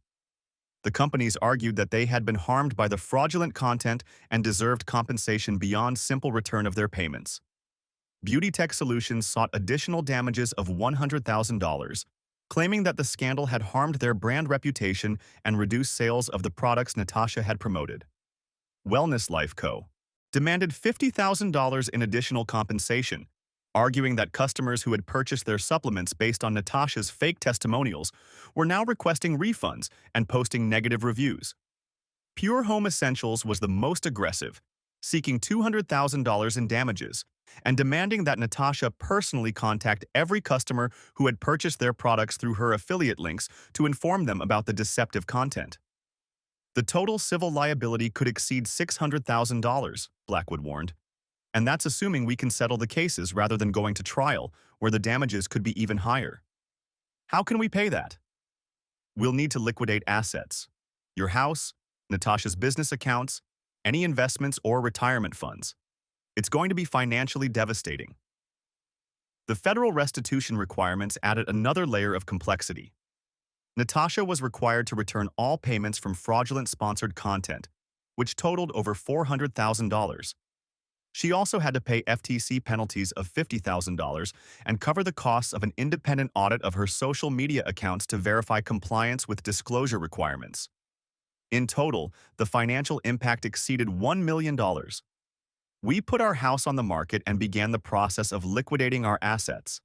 The companies argued that they had been harmed by the fraudulent content and deserved compensation beyond simple return of their payments. Beauty Tech Solutions sought additional damages of $100,000, claiming that the scandal had harmed their brand reputation and reduced sales of the products Natasha had promoted. Wellness Life Co. demanded $50,000 in additional compensation, arguing that customers who had purchased their supplements based on Natasha's fake testimonials were now requesting refunds and posting negative reviews. Pure Home Essentials was the most aggressive, seeking $200,000 in damages and demanding that Natasha personally contact every customer who had purchased their products through her affiliate links to inform them about the deceptive content. The total civil liability could exceed $600,000, Blackwood warned. And that's assuming we can settle the cases rather than going to trial, where the damages could be even higher. How can we pay that? We'll need to liquidate assets. Your house, Natasha's business accounts, any investments or retirement funds. It's going to be financially devastating. The federal restitution requirements added another layer of complexity. Natasha was required to return all payments from fraudulent sponsored content, which totaled over $400,000. She also had to pay FTC penalties of $50,000 and cover the costs of an independent audit of her social media accounts to verify compliance with disclosure requirements. In total, the financial impact exceeded $1 million. We put our house on the market and began the process of liquidating our assets.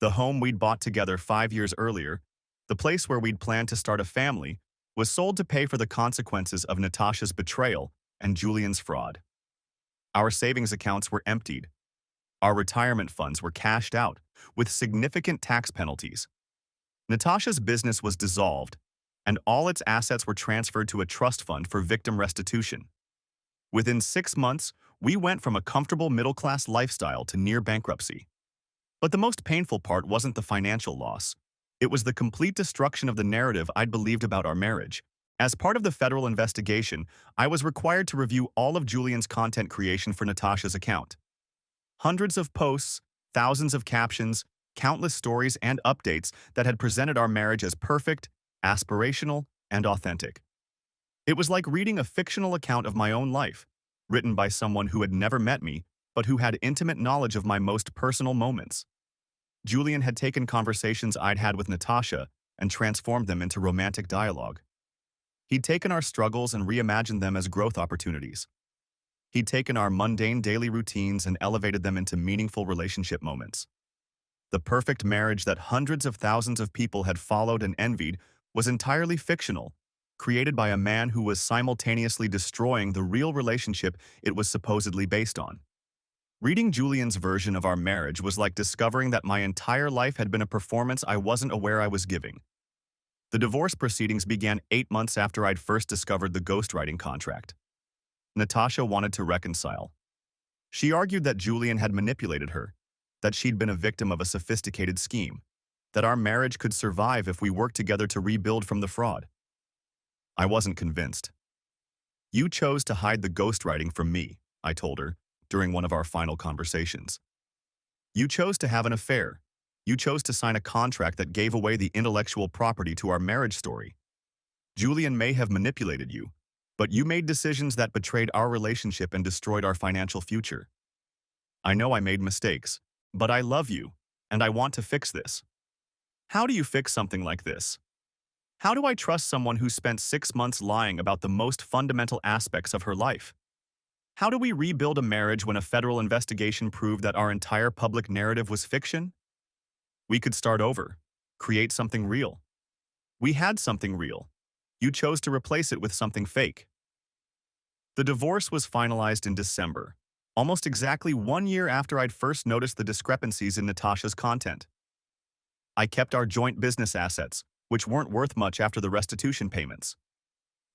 The home we'd bought together 5 years earlier, the place where we'd planned to start a family, was sold to pay for the consequences of Natasha's betrayal and Julian's fraud. Our savings accounts were emptied. Our retirement funds were cashed out, with significant tax penalties. Natasha's business was dissolved, and all its assets were transferred to a trust fund for victim restitution. Within 6 months, we went from a comfortable middle-class lifestyle to near bankruptcy. But the most painful part wasn't the financial loss. It was the complete destruction of the narrative I'd believed about our marriage. As part of the federal investigation, I was required to review all of Julian's content creation for Natasha's account. Hundreds of posts, thousands of captions, countless stories and updates that had presented our marriage as perfect, aspirational, and authentic. It was like reading a fictional account of my own life, written by someone who had never met me, but who had intimate knowledge of my most personal moments. Julian had taken conversations I'd had with Natasha and transformed them into romantic dialogue. He'd taken our struggles and reimagined them as growth opportunities. He'd taken our mundane daily routines and elevated them into meaningful relationship moments. The perfect marriage that hundreds of thousands of people had followed and envied was entirely fictional, created by a man who was simultaneously destroying the real relationship it was supposedly based on. Reading Julian's version of our marriage was like discovering that my entire life had been a performance I wasn't aware I was giving. The divorce proceedings began 8 months after I'd first discovered the ghostwriting contract. Natasha wanted to reconcile. She argued that Julian had manipulated her, that she'd been a victim of a sophisticated scheme, that our marriage could survive if we worked together to rebuild from the fraud. I wasn't convinced. "You chose to hide the ghostwriting from me," I told her during one of our final conversations. "You chose to have an affair. You chose to sign a contract that gave away the intellectual property to our marriage story. Julian may have manipulated you, but you made decisions that betrayed our relationship and destroyed our financial future. I know I made mistakes, but I love you, and I want to fix this." How do you fix something like this? How do I trust someone who spent 6 months lying about the most fundamental aspects of her life? How do we rebuild a marriage when a federal investigation proved that our entire public narrative was fiction? We could start over, create something real. We had something real. You chose to replace it with something fake. The divorce was finalized in December, almost exactly 1 year after I'd first noticed the discrepancies in Natasha's content. I kept our joint business assets, which weren't worth much after the restitution payments.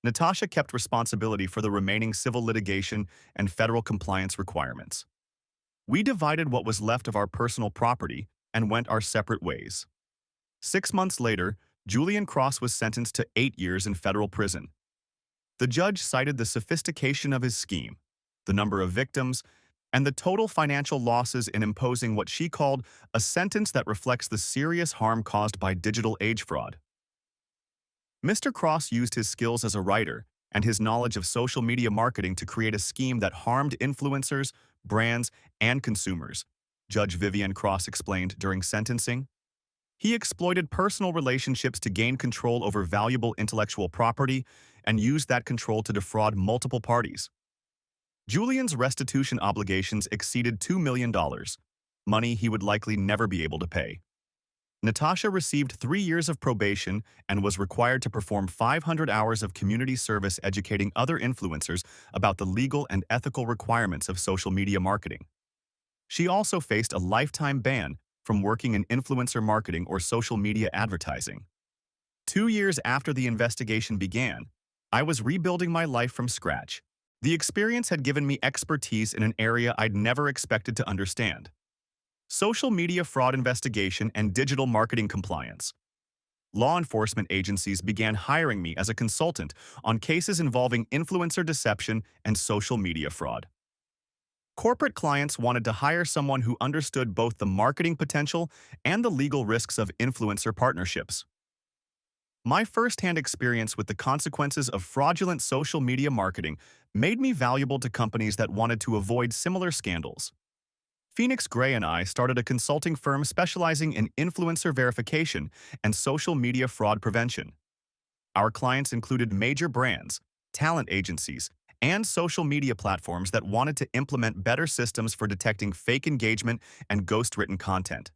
Natasha kept responsibility for the remaining civil litigation and federal compliance requirements. We divided what was left of our personal property and went our separate ways. 6 months later, Julian Cross was sentenced to 8 years in federal prison. The judge cited the sophistication of his scheme, the number of victims, and the total financial losses in imposing what she called a sentence that reflects the serious harm caused by digital age fraud. Mr. Cross used his skills as a writer and his knowledge of social media marketing to create a scheme that harmed influencers, brands, and consumers, Judge Vivian Cross explained during sentencing. He exploited personal relationships to gain control over valuable intellectual property and used that control to defraud multiple parties. Julian's restitution obligations exceeded $2 million, money he would likely never be able to pay. Natasha received 3 years of probation and was required to perform 500 hours of community service educating other influencers about the legal and ethical requirements of social media marketing. She also faced a lifetime ban from working in influencer marketing or social media advertising. 2 years after the investigation began, I was rebuilding my life from scratch. The experience had given me expertise in an area I'd never expected to understand: social media fraud investigation and digital marketing compliance. Law enforcement agencies began hiring me as a consultant on cases involving influencer deception and social media fraud. Corporate clients wanted to hire someone who understood both the marketing potential and the legal risks of influencer partnerships. My first-hand experience with the consequences of fraudulent social media marketing made me valuable to companies that wanted to avoid similar scandals. Phoenix Gray and I started a consulting firm specializing in influencer verification and social media fraud prevention. Our clients included major brands, talent agencies, and social media platforms that wanted to implement better systems for detecting fake engagement and ghost-written content.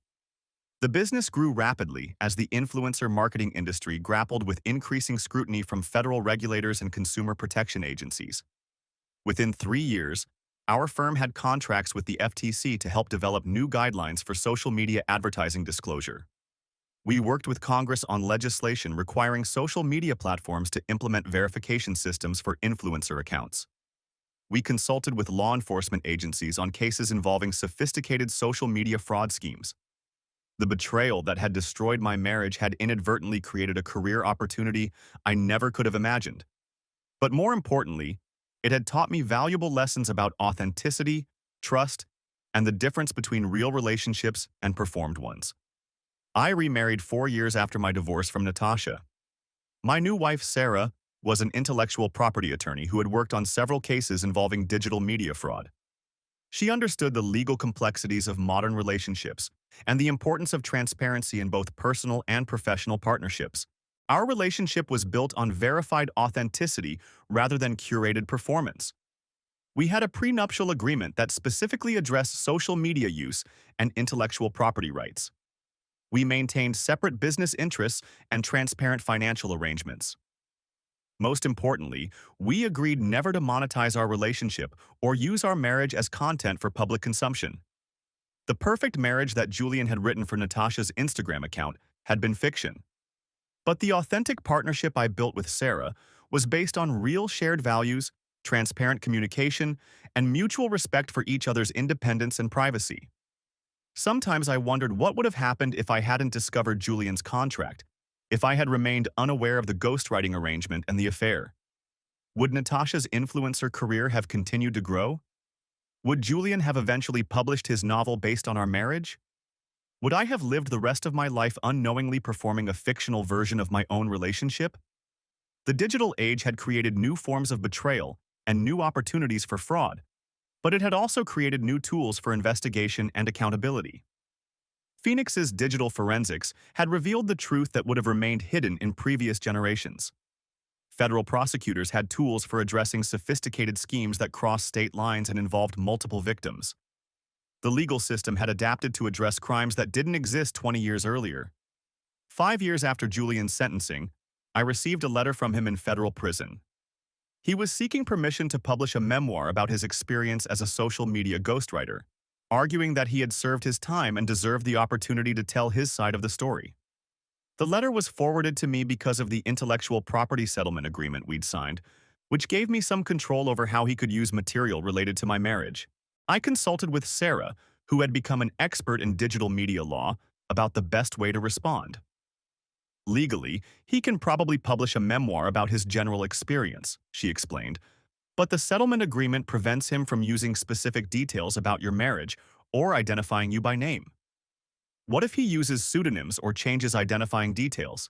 The business grew rapidly as the influencer marketing industry grappled with increasing scrutiny from federal regulators and consumer protection agencies. Within 3 years, our firm had contracts with the FTC to help develop new guidelines for social media advertising disclosure. We worked with Congress on legislation requiring social media platforms to implement verification systems for influencer accounts. We consulted with law enforcement agencies on cases involving sophisticated social media fraud schemes. The betrayal that had destroyed my marriage had inadvertently created a career opportunity I never could have imagined. But more importantly, it had taught me valuable lessons about authenticity, trust, and the difference between real relationships and performed ones. I remarried 4 years after my divorce from Natasha. My new wife, Sarah, was an intellectual property attorney who had worked on several cases involving digital media fraud. She understood the legal complexities of modern relationships and the importance of transparency in both personal and professional partnerships. Our relationship was built on verified authenticity rather than curated performance. We had a prenuptial agreement that specifically addressed social media use and intellectual property rights. We maintained separate business interests and transparent financial arrangements. Most importantly, we agreed never to monetize our relationship or use our marriage as content for public consumption. The perfect marriage that Julian had written for Natasha's Instagram account had been fiction. But the authentic partnership I built with Sarah was based on real shared values, transparent communication, and mutual respect for each other's independence and privacy. Sometimes I wondered what would have happened if I hadn't discovered Julian's contract, if I had remained unaware of the ghostwriting arrangement and the affair. Would Natasha's influencer career have continued to grow? Would Julian have eventually published his novel based on our marriage? Would I have lived the rest of my life unknowingly performing a fictional version of my own relationship? The digital age had created new forms of betrayal and new opportunities for fraud, but it had also created new tools for investigation and accountability. Phoenix's digital forensics had revealed the truth that would have remained hidden in previous generations. Federal prosecutors had tools for addressing sophisticated schemes that crossed state lines and involved multiple victims. The legal system had adapted to address crimes that didn't exist 20 years earlier. 5 years after Julian's sentencing, I received a letter from him in federal prison. He was seeking permission to publish a memoir about his experience as a social media ghostwriter, arguing that he had served his time and deserved the opportunity to tell his side of the story. The letter was forwarded to me because of the intellectual property settlement agreement we'd signed, which gave me some control over how he could use material related to my marriage. I consulted with Sarah, who had become an expert in digital media law, about the best way to respond. Legally, he can probably publish a memoir about his general experience, she explained, but the settlement agreement prevents him from using specific details about your marriage or identifying you by name. What if he uses pseudonyms or changes identifying details?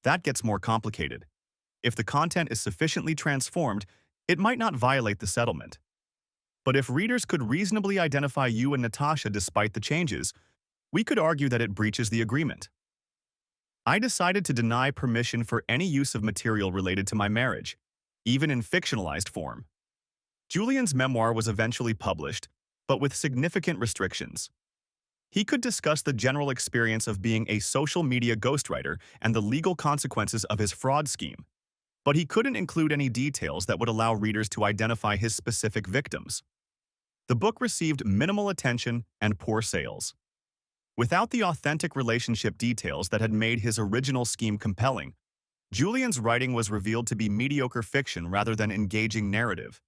That gets more complicated. If the content is sufficiently transformed, it might not violate the settlement. But if readers could reasonably identify you and Natasha despite the changes, we could argue that it breaches the agreement. I decided to deny permission for any use of material related to my marriage, even in fictionalized form. Julian's memoir was eventually published, but with significant restrictions. He could discuss the general experience of being a social media ghostwriter and the legal consequences of his fraud scheme, but he couldn't include any details that would allow readers to identify his specific victims. The book received minimal attention and poor sales. Without the authentic relationship details that had made his original scheme compelling, Julian's writing was revealed to be mediocre fiction rather than engaging narrative.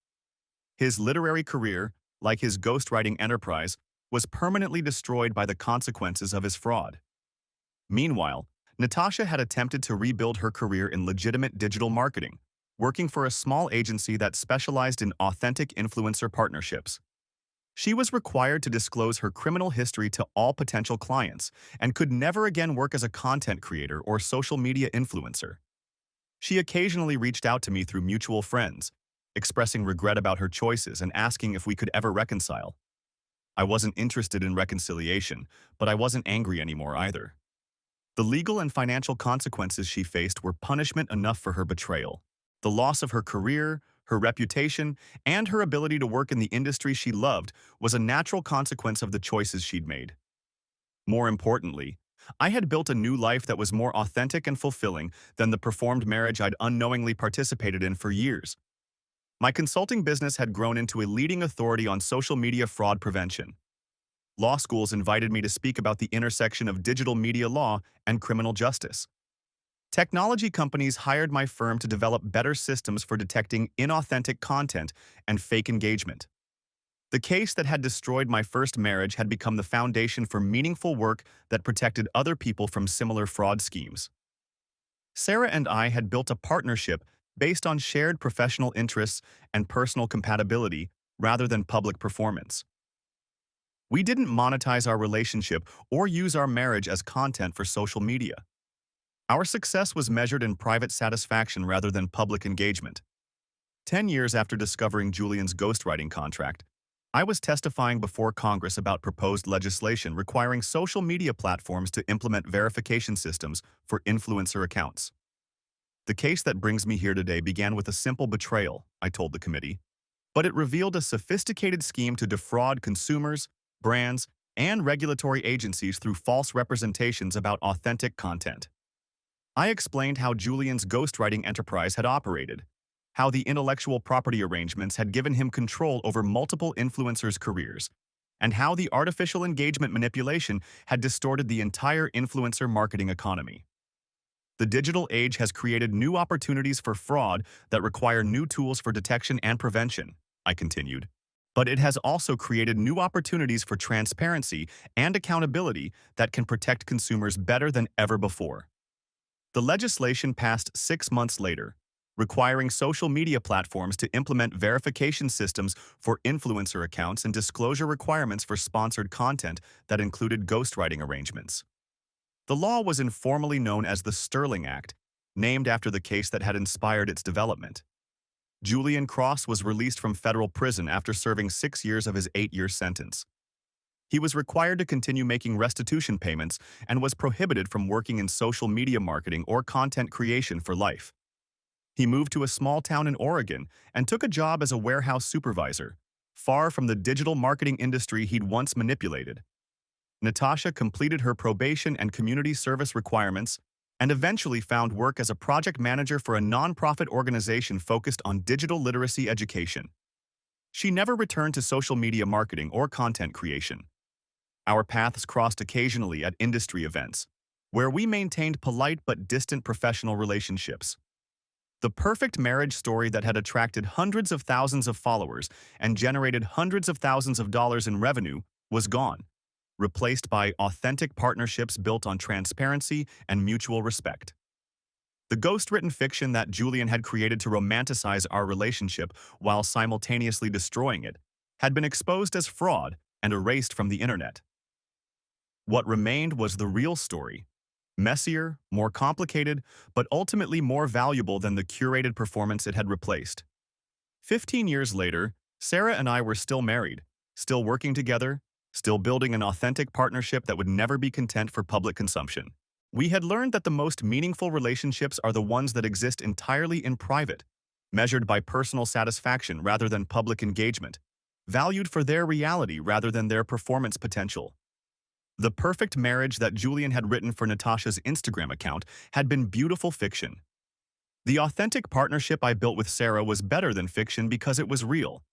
His literary career, like his ghostwriting enterprise, was permanently destroyed by the consequences of his fraud. Meanwhile, Natasha had attempted to rebuild her career in legitimate digital marketing, working for a small agency that specialized in authentic influencer partnerships. She was required to disclose her criminal history to all potential clients and could never again work as a content creator or social media influencer. She occasionally reached out to me through mutual friends, expressing regret about her choices and asking if we could ever reconcile. I wasn't interested in reconciliation, but I wasn't angry anymore either. The legal and financial consequences she faced were punishment enough for her betrayal. The loss of her career, her reputation, and her ability to work in the industry she loved was a natural consequence of the choices she'd made. More importantly, I had built a new life that was more authentic and fulfilling than the performed marriage I'd unknowingly participated in for years. My consulting business had grown into a leading authority on social media fraud prevention. Law schools invited me to speak about the intersection of digital media law and criminal justice. Technology companies hired my firm to develop better systems for detecting inauthentic content and fake engagement. The case that had destroyed my first marriage had become the foundation for meaningful work that protected other people from similar fraud schemes. Sarah and I had built a partnership based on shared professional interests and personal compatibility rather than public performance. We didn't monetize our relationship or use our marriage as content for social media. Our success was measured in private satisfaction rather than public engagement. 10 years after discovering Julian's ghostwriting contract, I was testifying before Congress about proposed legislation requiring social media platforms to implement verification systems for influencer accounts. The case that brings me here today began with a simple betrayal, I told the committee, but it revealed a sophisticated scheme to defraud consumers, brands, and regulatory agencies through false representations about authentic content. I explained how Julian's ghostwriting enterprise had operated, how the intellectual property arrangements had given him control over multiple influencers' careers, and how the artificial engagement manipulation had distorted the entire influencer marketing economy. The digital age has created new opportunities for fraud that require new tools for detection and prevention, I continued. But it has also created new opportunities for transparency and accountability that can protect consumers better than ever before. The legislation passed 6 months later, requiring social media platforms to implement verification systems for influencer accounts and disclosure requirements for sponsored content that included ghostwriting arrangements. The law was informally known as the Sterling Act, named after the case that had inspired its development. Julian Cross was released from federal prison after serving 6 years of his 8-year sentence. He was required to continue making restitution payments and was prohibited from working in social media marketing or content creation for life. He moved to a small town in Oregon and took a job as a warehouse supervisor, far from the digital marketing industry he'd once manipulated. Natasha completed her probation and community service requirements and eventually found work as a project manager for a nonprofit organization focused on digital literacy education. She never returned to social media marketing or content creation. Our paths crossed occasionally at industry events, where we maintained polite but distant professional relationships. The perfect marriage story that had attracted hundreds of thousands of followers and generated hundreds of thousands of dollars in revenue was gone, replaced by authentic partnerships built on transparency and mutual respect. The ghost-written fiction that Julian had created to romanticize our relationship while simultaneously destroying it had been exposed as fraud and erased from the internet. What remained was the real story, messier, more complicated, but ultimately more valuable than the curated performance it had replaced. 15 years later, Sarah and I were still married, still working together, still building an authentic partnership that would never be content for public consumption. We had learned that the most meaningful relationships are the ones that exist entirely in private, measured by personal satisfaction rather than public engagement, valued for their reality rather than their performance potential. The perfect marriage that Julian had written for Natasha's Instagram account had been beautiful fiction. The authentic partnership I built with Sarah was better than fiction because it was real.